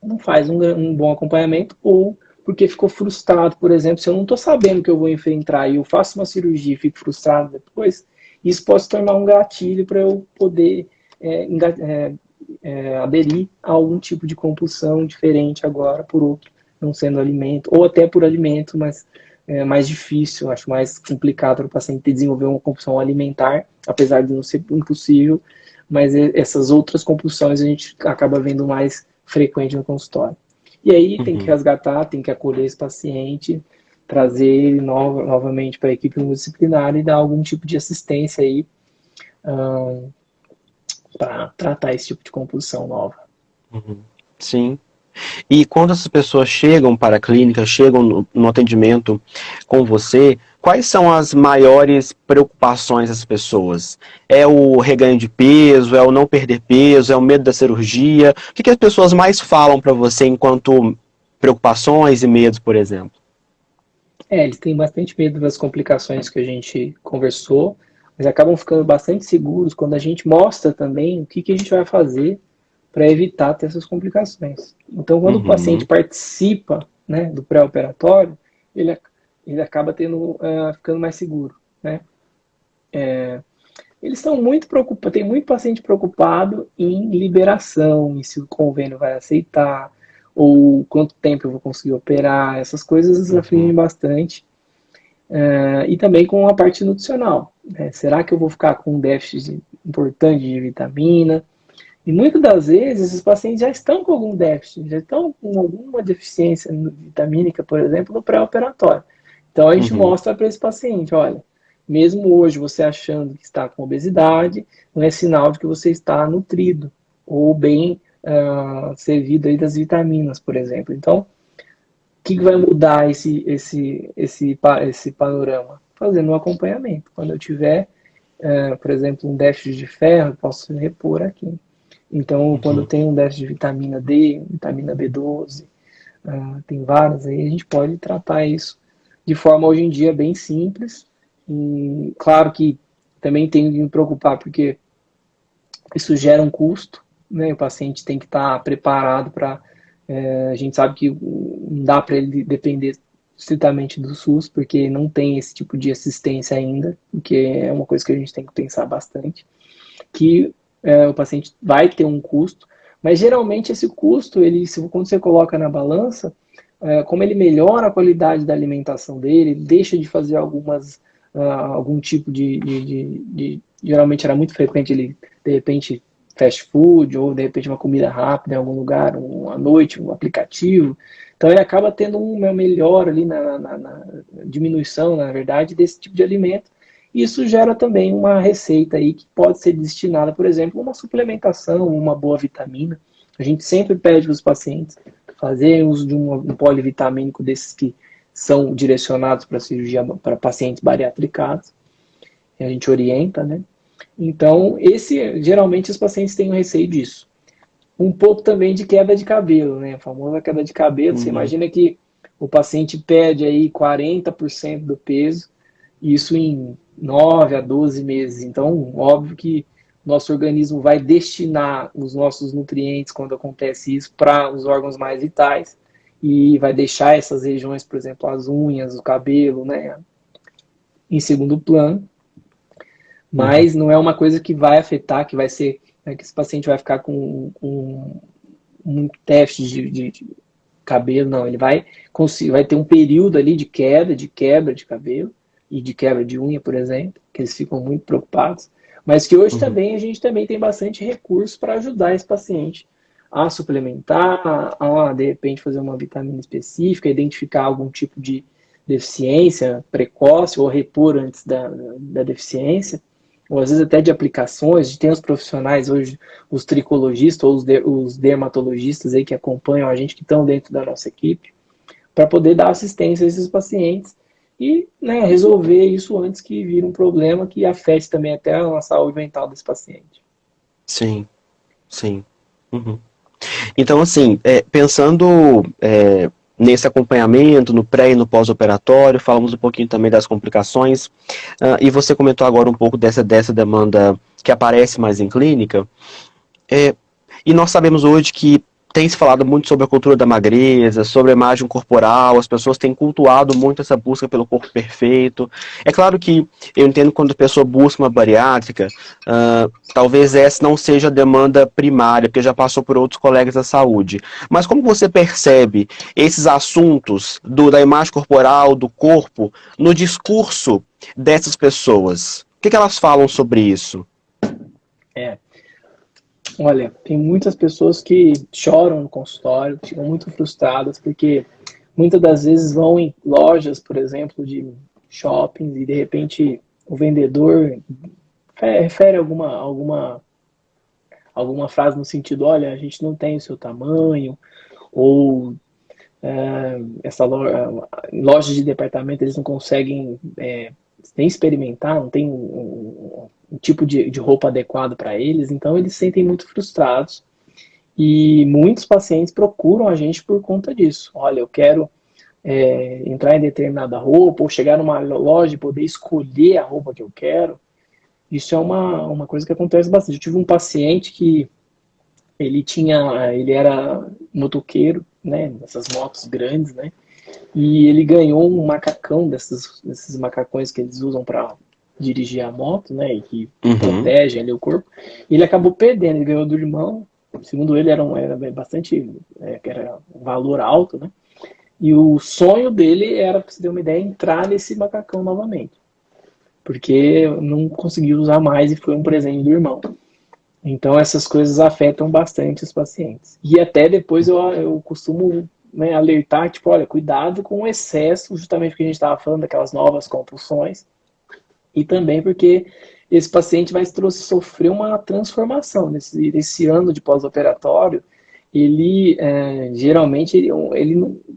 não faz um bom acompanhamento, ou porque ficou frustrado, por exemplo, se eu não estou sabendo que eu vou enfrentar e eu faço uma cirurgia e fico frustrado depois, isso pode se tornar um gatilho para eu poder aderir a algum tipo de compulsão diferente agora por outro, não sendo alimento, ou até por alimento, mas é mais difícil, acho mais complicado para o paciente desenvolver uma compulsão alimentar, apesar de não ser impossível, mas essas outras compulsões a gente acaba vendo mais frequente no consultório. E aí tem que Uhum. resgatar, tem que acolher esse paciente, trazer ele novamente para a equipe multidisciplinar e dar algum tipo de assistência aí para tratar esse tipo de compulsão nova. Uhum. Sim. E quando essas pessoas chegam para a clínica, chegam no atendimento com você, quais são as maiores preocupações das pessoas? É o reganho de peso, é o não perder peso, é o medo da cirurgia? O que as pessoas mais falam para você enquanto preocupações e medos, por exemplo? Eles têm bastante medo das complicações que a gente conversou, mas acabam ficando bastante seguros quando a gente mostra também o que a gente vai fazer para evitar ter essas complicações. Então, quando o paciente Uhum, participa, né, do pré-operatório, ele, ele acaba ficando mais seguro, né? Eles estão muito preocupados, tem muito paciente preocupado em liberação, em se o convênio vai aceitar, ou quanto tempo eu vou conseguir operar, essas coisas afligem uhum, bastante. E também com a parte nutricional, né? Será que eu vou ficar com um déficit importante de vitamina? E muitas das vezes os pacientes já estão com algum déficit, já estão com alguma deficiência vitamínica, por exemplo, no pré-operatório. Então a gente uhum, mostra para esse paciente, olha, mesmo hoje você achando que está com obesidade, não é sinal de que você está nutrido ou bem servido aí das vitaminas, por exemplo. Então, o que vai mudar esse panorama? Fazendo um acompanhamento. Quando eu tiver, por exemplo, um déficit de ferro, eu posso repor aqui. Então, quando uhum, tem um déficit de vitamina D, vitamina B12, tem várias aí, a gente pode tratar isso de forma, hoje em dia, bem simples. E claro que também tem que me preocupar, porque isso gera um custo, né? O paciente tem que estar preparado para. A gente sabe que não dá para ele depender estritamente do SUS, porque não tem esse tipo de assistência ainda, o que é uma coisa que a gente tem que pensar bastante, que o paciente vai ter um custo, mas geralmente esse custo, quando você coloca na balança, como ele melhora a qualidade da alimentação dele, deixa de fazer algum tipo geralmente era muito frequente ele, de repente, fast food, ou de repente uma comida rápida em algum lugar, à noite, um aplicativo. Então ele acaba tendo uma melhora ali na diminuição, na verdade, desse tipo de alimento. Isso gera também uma receita aí que pode ser destinada, por exemplo, a uma suplementação, uma boa vitamina. A gente sempre pede para os pacientes fazer uso de um polivitamínico desses que são direcionados para cirurgia para pacientes bariatricados. A gente orienta, né? Então, geralmente os pacientes têm um receio disso. Um pouco também de queda de cabelo, né? A famosa queda de cabelo. Você uhum, imagina que o paciente perde aí 40% do peso, isso em 9 a 12 meses. Então, óbvio que nosso organismo vai destinar os nossos nutrientes, quando acontece isso, para os órgãos mais vitais e vai deixar essas regiões, por exemplo, as unhas, o cabelo, né, em segundo plano. Uhum. mas não é uma coisa que vai afetar, que vai ser, né, que esse paciente vai ficar com um déficit de cabelo, não. Ele vai ter um período ali de queda, de quebra de cabelo e de quebra de unha, por exemplo, que eles ficam muito preocupados, mas que hoje Uhum. também a gente também tem bastante recurso para ajudar esse paciente a suplementar, a de repente fazer uma vitamina específica, identificar algum tipo de deficiência precoce ou repor antes da deficiência, ou às vezes até de aplicações. Tem os profissionais hoje, os tricologistas ou os dermatologistas aí que acompanham a gente, que estão dentro da nossa equipe, para poder dar assistência a esses pacientes e, né, resolver isso antes que vire um problema que afete também até a saúde mental desse paciente. Sim, sim. Uhum. Então, assim, pensando nesse acompanhamento, no pré e no pós-operatório, falamos um pouquinho também das complicações, e você comentou agora um pouco dessa demanda que aparece mais em clínica. É, e nós sabemos hoje que tem se falado muito sobre a cultura da magreza, sobre a imagem corporal, as pessoas têm cultuado muito essa busca pelo corpo perfeito. É claro que eu entendo quando a pessoa busca uma bariátrica, talvez essa não seja a demanda primária, porque já passou por outros colegas da saúde. Mas como você percebe esses assuntos da imagem corporal, do corpo, no discurso dessas pessoas? O que elas falam sobre isso? É, olha, tem muitas pessoas que choram no consultório, ficam muito frustradas, porque muitas das vezes vão em lojas, por exemplo, de shoppings, e de repente o vendedor refere alguma frase no sentido, olha, a gente não tem o seu tamanho, ou essa loja de departamento eles não conseguem nem experimentar, não tem um tipo de roupa adequado para eles, então eles se sentem muito frustrados. E muitos pacientes procuram a gente por conta disso. Olha, eu quero entrar em determinada roupa, ou chegar numa loja e poder escolher a roupa que eu quero. Isso é uma coisa que acontece bastante. Eu tive um paciente que ele era motoqueiro, né, dessas motos grandes, né, e ele ganhou um macacão desses macacões que eles usam para dirigir a moto, né, e que Uhum, protegem ali o corpo. E ele acabou perdendo, ele ganhou do irmão. Segundo ele, era bastante, era um valor alto, né? E o sonho dele era, para você ter uma ideia, entrar nesse macacão novamente, porque não conseguiu usar mais e foi um presente do irmão. Então essas coisas afetam bastante os pacientes. E até depois eu costumo, né, alertar, tipo, olha, cuidado com o excesso, justamente porque a gente estava falando daquelas novas compulsões, e também porque esse paciente vai sofrer uma transformação nesse ano de pós-operatório. Ele geralmente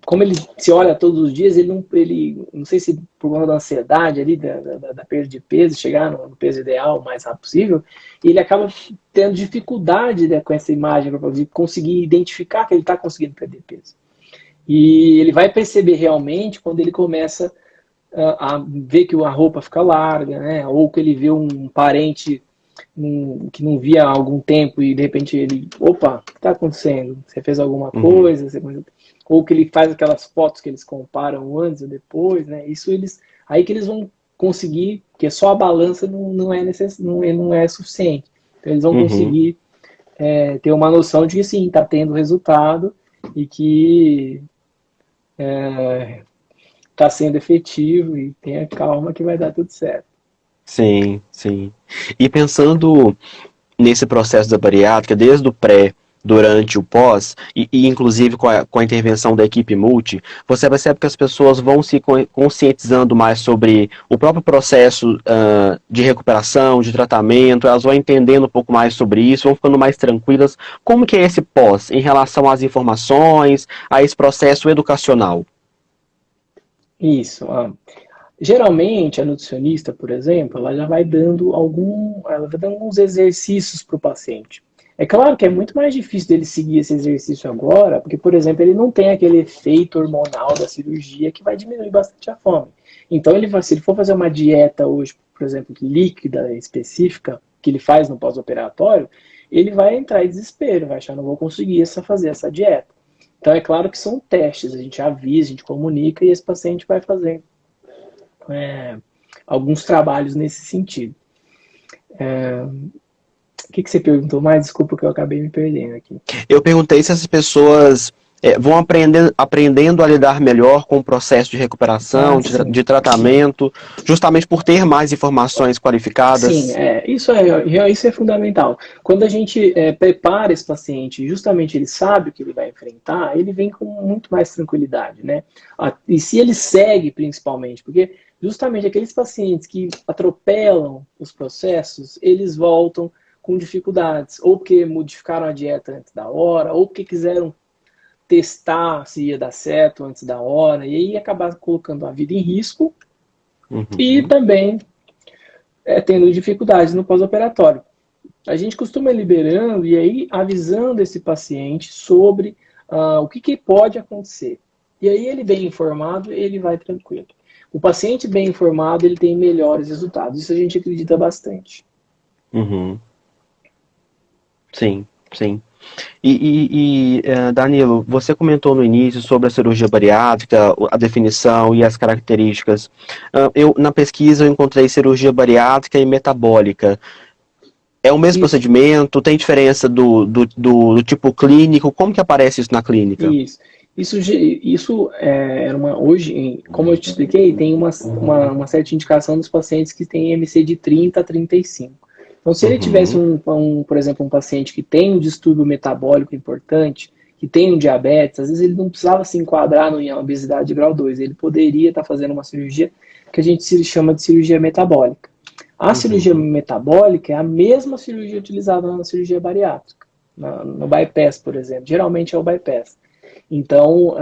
como ele se olha todos os dias, não sei se por conta da ansiedade ali da perda de peso, chegar no peso ideal o mais rápido possível, ele acaba tendo dificuldade, né, com essa imagem de conseguir identificar que ele está conseguindo perder peso. E ele vai perceber realmente quando ele começa a ver que a roupa fica larga, né? Ou que ele vê um parente que não via há algum tempo e de repente ele, opa, o que está acontecendo? Você fez alguma uhum, coisa? Ou que ele faz aquelas fotos que eles comparam antes e depois, né? Aí que eles vão conseguir, porque só a balança não é suficiente. Então eles vão uhum. conseguir ter uma noção de que sim, está tendo resultado e que está sendo efetivo, e tenha calma que vai dar tudo certo. Sim, sim. E pensando nesse processo da bariátrica, desde o pré, durante o pós, e inclusive com a intervenção da equipe multi, você percebe que as pessoas vão se conscientizando mais sobre o próprio processo de recuperação, de tratamento, elas vão entendendo um pouco mais sobre isso, vão ficando mais tranquilas. Como que é esse pós em relação às informações, a esse processo educacional? Isso. Geralmente, a nutricionista, por exemplo, ela vai dando alguns exercícios para o paciente. É claro que é muito mais difícil dele seguir esse exercício agora, porque, por exemplo, ele não tem aquele efeito hormonal da cirurgia que vai diminuir bastante a fome. Então, se ele for fazer uma dieta hoje, por exemplo, líquida específica, que ele faz no pós-operatório, ele vai entrar em desespero, vai achar, não vou conseguir fazer essa dieta. Então, é claro que são testes, a gente avisa, a gente comunica e esse paciente vai fazer é, alguns trabalhos nesse sentido. O que você perguntou mais? Desculpa que eu acabei me perdendo aqui. Eu perguntei se essas pessoas vão aprendendo a lidar melhor com o processo de recuperação, Ah, sim. de tratamento, justamente por ter mais informações Sim, qualificadas. isso é fundamental. Quando a gente prepara esse paciente, justamente ele sabe o que ele vai enfrentar, ele vem com muito mais tranquilidade, né? E se ele segue, principalmente, porque justamente aqueles pacientes que atropelam os processos, eles voltam com dificuldades, ou porque modificaram a dieta antes da hora, ou porque quiseram testar se ia dar certo antes da hora, e aí acabar colocando a vida em risco e Uhum. também tendo dificuldades no pós-operatório. A gente costuma ir liberando e aí avisando esse paciente sobre o que pode acontecer. E aí ele bem informado, ele vai tranquilo. O paciente bem informado, ele tem melhores resultados. Isso a gente acredita bastante. Uhum. Sim, sim. Danilo, você comentou no início sobre a cirurgia bariátrica, a definição e as características. Na pesquisa, eu encontrei cirurgia bariátrica e metabólica. É o mesmo Isso, procedimento? Tem diferença do tipo clínico? Como que aparece isso na clínica? isso. Isso era hoje, como eu te expliquei, tem uma certa indicação dos pacientes que têm MC de 30 a 35. Então, se ele tivesse, Uhum, por exemplo, um paciente que tem um distúrbio metabólico importante, que tem um diabetes, às vezes ele não precisava se enquadrar em obesidade de grau 2. Ele poderia estar fazendo uma cirurgia que a gente chama de cirurgia metabólica. A cirurgia uhum, metabólica é a mesma cirurgia utilizada na cirurgia bariátrica, no bypass, por exemplo. Geralmente é o bypass. Então,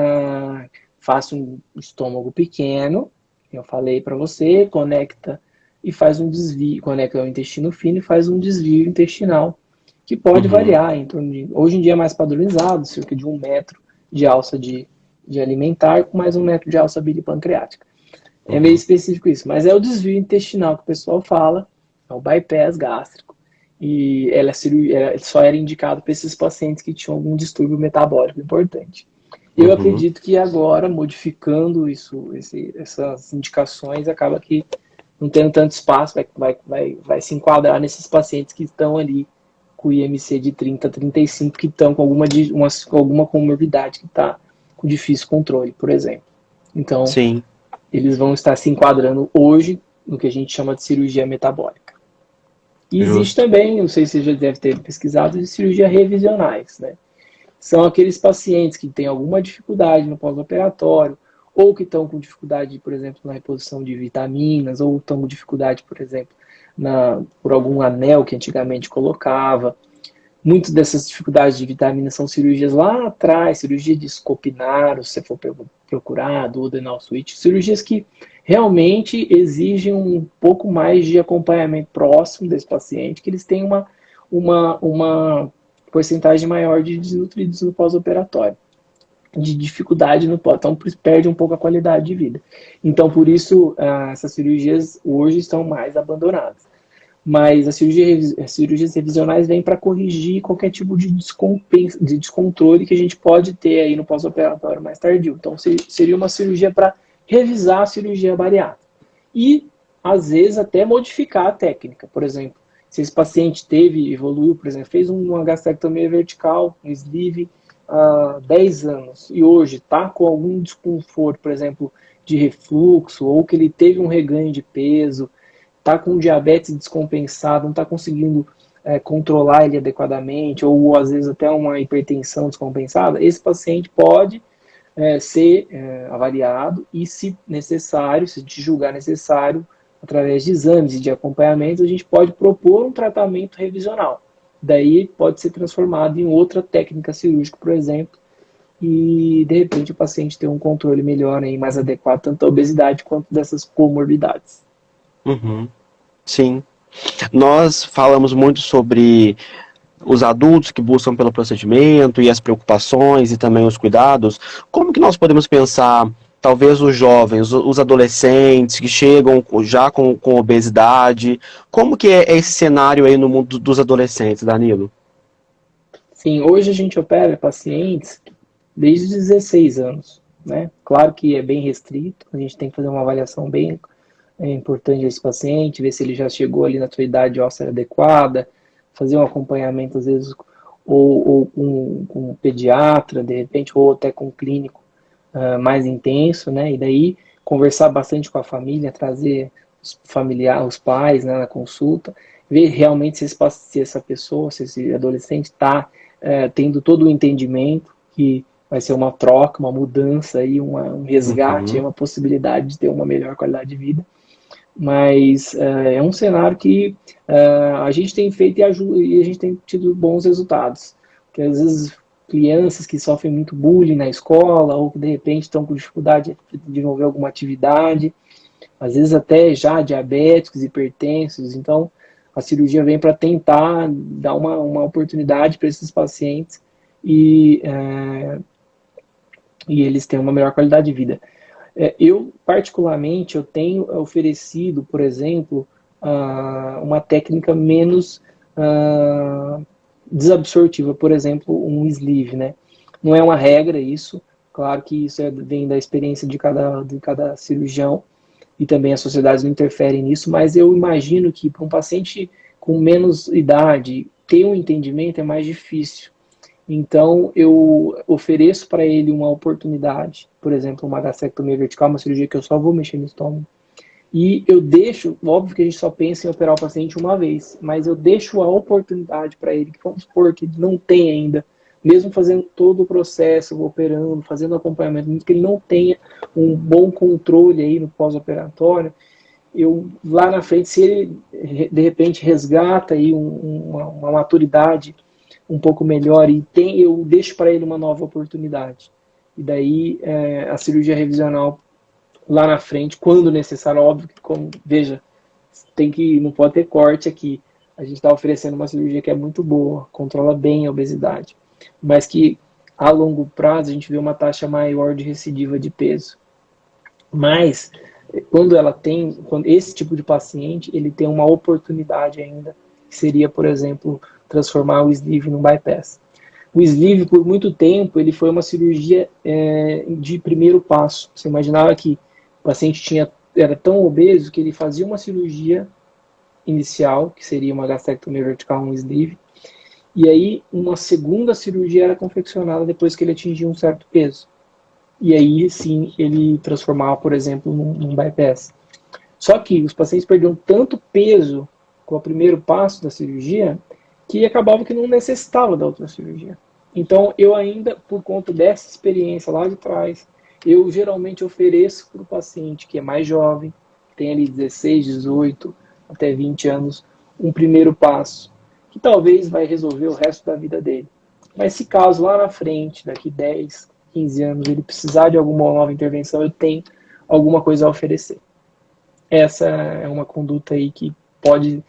faça um estômago pequeno, eu falei para você, conecta e faz um desvio, conecta o intestino fino e faz um desvio intestinal, que pode uhum, variar em torno de, hoje em dia é mais padronizado, cerca de 1 metro de alça de alimentar com mais 1 metro de alça bilipancreática. É meio uhum, específico isso, mas é o desvio intestinal que o pessoal fala, é o bypass gástrico. E ela só era indicado para esses pacientes que tinham algum distúrbio metabólico importante. Eu uhum, acredito que agora, modificando essas indicações, acaba que não tendo tanto espaço, vai se enquadrar nesses pacientes que estão ali com IMC de 30 a 35, que estão com alguma comorbidade que está com difícil controle, por exemplo. Então, sim, eles vão estar se enquadrando hoje no que a gente chama de cirurgia metabólica. E existe justo. também, não sei se você já deve ter pesquisado, de cirurgia revisionais, né? São aqueles pacientes que têm alguma dificuldade no pós-operatório, ou que estão com dificuldade, por exemplo, na reposição de vitaminas, ou estão com dificuldade, por exemplo, por algum anel que antigamente colocava. Muitas dessas dificuldades de vitaminas são cirurgias lá atrás, cirurgia de Scopinaro, se você for procurar, do Adenal Switch, cirurgias que realmente exigem um pouco mais de acompanhamento próximo desse paciente, que eles têm uma porcentagem maior de desnutridos no pós-operatório, de dificuldade no pós, então perde um pouco a qualidade de vida. Então, por isso, essas cirurgias hoje estão mais abandonadas. Mas as cirurgias revisionais vêm para corrigir qualquer tipo de descontrole que a gente pode ter aí no pós-operatório mais tardio. Então, seria uma cirurgia para revisar a cirurgia bariátrica. E, às vezes, até modificar a técnica. Por exemplo, se esse paciente evoluiu, por exemplo, fez uma gastrectomia vertical, um sleeve, há 10 anos, e hoje está com algum desconforto, por exemplo, de refluxo, ou que ele teve um reganho de peso, está com diabetes descompensado, não está conseguindo controlar ele adequadamente, ou às vezes até uma hipertensão descompensada, esse paciente pode ser avaliado e, se necessário, se te julgar necessário, através de exames e de acompanhamento, a gente pode propor um tratamento revisional. Daí pode ser transformado em outra técnica cirúrgica, por exemplo, e de repente o paciente ter um controle melhor e mais adequado, tanto da obesidade quanto dessas comorbidades. Uhum, sim. Nós falamos muito sobre os adultos que buscam pelo procedimento e as preocupações e também os cuidados. Como que nós podemos pensar, talvez, os jovens, os adolescentes que chegam já com obesidade? Como que é esse cenário aí no mundo dos adolescentes, Danilo? Sim, hoje a gente opera pacientes desde os 16 anos, né? Claro que é bem restrito, a gente tem que fazer uma avaliação bem é importante esse paciente, ver se ele já chegou ali na sua idade óssea adequada, fazer um acompanhamento, às vezes, ou com um pediatra, de repente, ou até com um clínico mais intenso, né? E daí conversar bastante com a família, trazer os familiares, os pais, né, na consulta, ver realmente se essa pessoa, se esse adolescente está tendo todo o entendimento que vai ser uma troca, uma mudança aí, um resgate, uma possibilidade de ter uma melhor qualidade de vida. Mas é um cenário que a gente tem feito e a gente tem tido bons resultados. Porque às vezes crianças que sofrem muito bullying na escola ou que de repente estão com dificuldade de desenvolver alguma atividade, às vezes até já diabéticos, hipertensos, então a cirurgia vem para tentar dar uma oportunidade para esses pacientes e, e eles tenham uma melhor qualidade de vida. Eu, particularmente, eu tenho oferecido, por exemplo, uma técnica menos desabsortiva, por exemplo, um sleeve, né? Não é uma regra isso, claro que isso vem da experiência de cada cirurgião e também as sociedades não interferem nisso, mas eu imagino que para um paciente com menos idade ter um entendimento é mais difícil. Então, eu ofereço para ele uma oportunidade, por exemplo, uma gastrectomia vertical, uma cirurgia que eu só vou mexer no estômago. E eu deixo, óbvio que a gente só pensa em operar o paciente uma vez, mas eu deixo a oportunidade para ele, que vamos supor que ele não tem ainda, mesmo fazendo todo o processo, operando, fazendo acompanhamento, mesmo que ele não tenha um bom controle aí no pós-operatório, eu lá na frente, se ele de repente resgata aí uma maturidade um pouco melhor e eu deixo para ele uma nova oportunidade. E daí a cirurgia revisional lá na frente, quando necessário, óbvio que, como, veja, não pode ter corte aqui. A gente está oferecendo uma cirurgia que é muito boa, controla bem a obesidade, mas que a longo prazo a gente vê uma taxa maior de recidiva de peso. Mas quando esse tipo de paciente, ele tem uma oportunidade ainda, que seria, por exemplo, transformar o sleeve num bypass. O sleeve, por muito tempo, ele foi uma cirurgia de primeiro passo. Você imaginava que o paciente era tão obeso que ele fazia uma cirurgia inicial, que seria uma gastrectomia vertical, um sleeve, e aí uma segunda cirurgia era confeccionada depois que ele atingia um certo peso. E aí, sim, ele transformava, por exemplo, num bypass. Só que os pacientes perdiam tanto peso com o primeiro passo da cirurgia que acabava que não necessitava da outra cirurgia. Então, eu ainda, por conta dessa experiência lá de trás, eu geralmente ofereço para o paciente que é mais jovem, que tem ali 16, 18, até 20 anos, um primeiro passo, que talvez vai resolver o resto da vida dele. Mas se caso lá na frente, daqui 10, 15 anos, ele precisar de alguma nova intervenção, eu tenho alguma coisa a oferecer. Essa é uma conduta aí que pode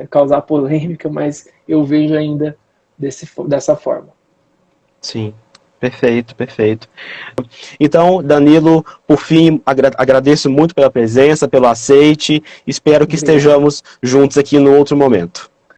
causar polêmica, mas eu vejo ainda dessa forma. Sim, perfeito, perfeito. Então, Danilo, por fim, agradeço muito pela presença, pelo aceite, espero que Obrigado. estejamos juntos aqui no outro momento.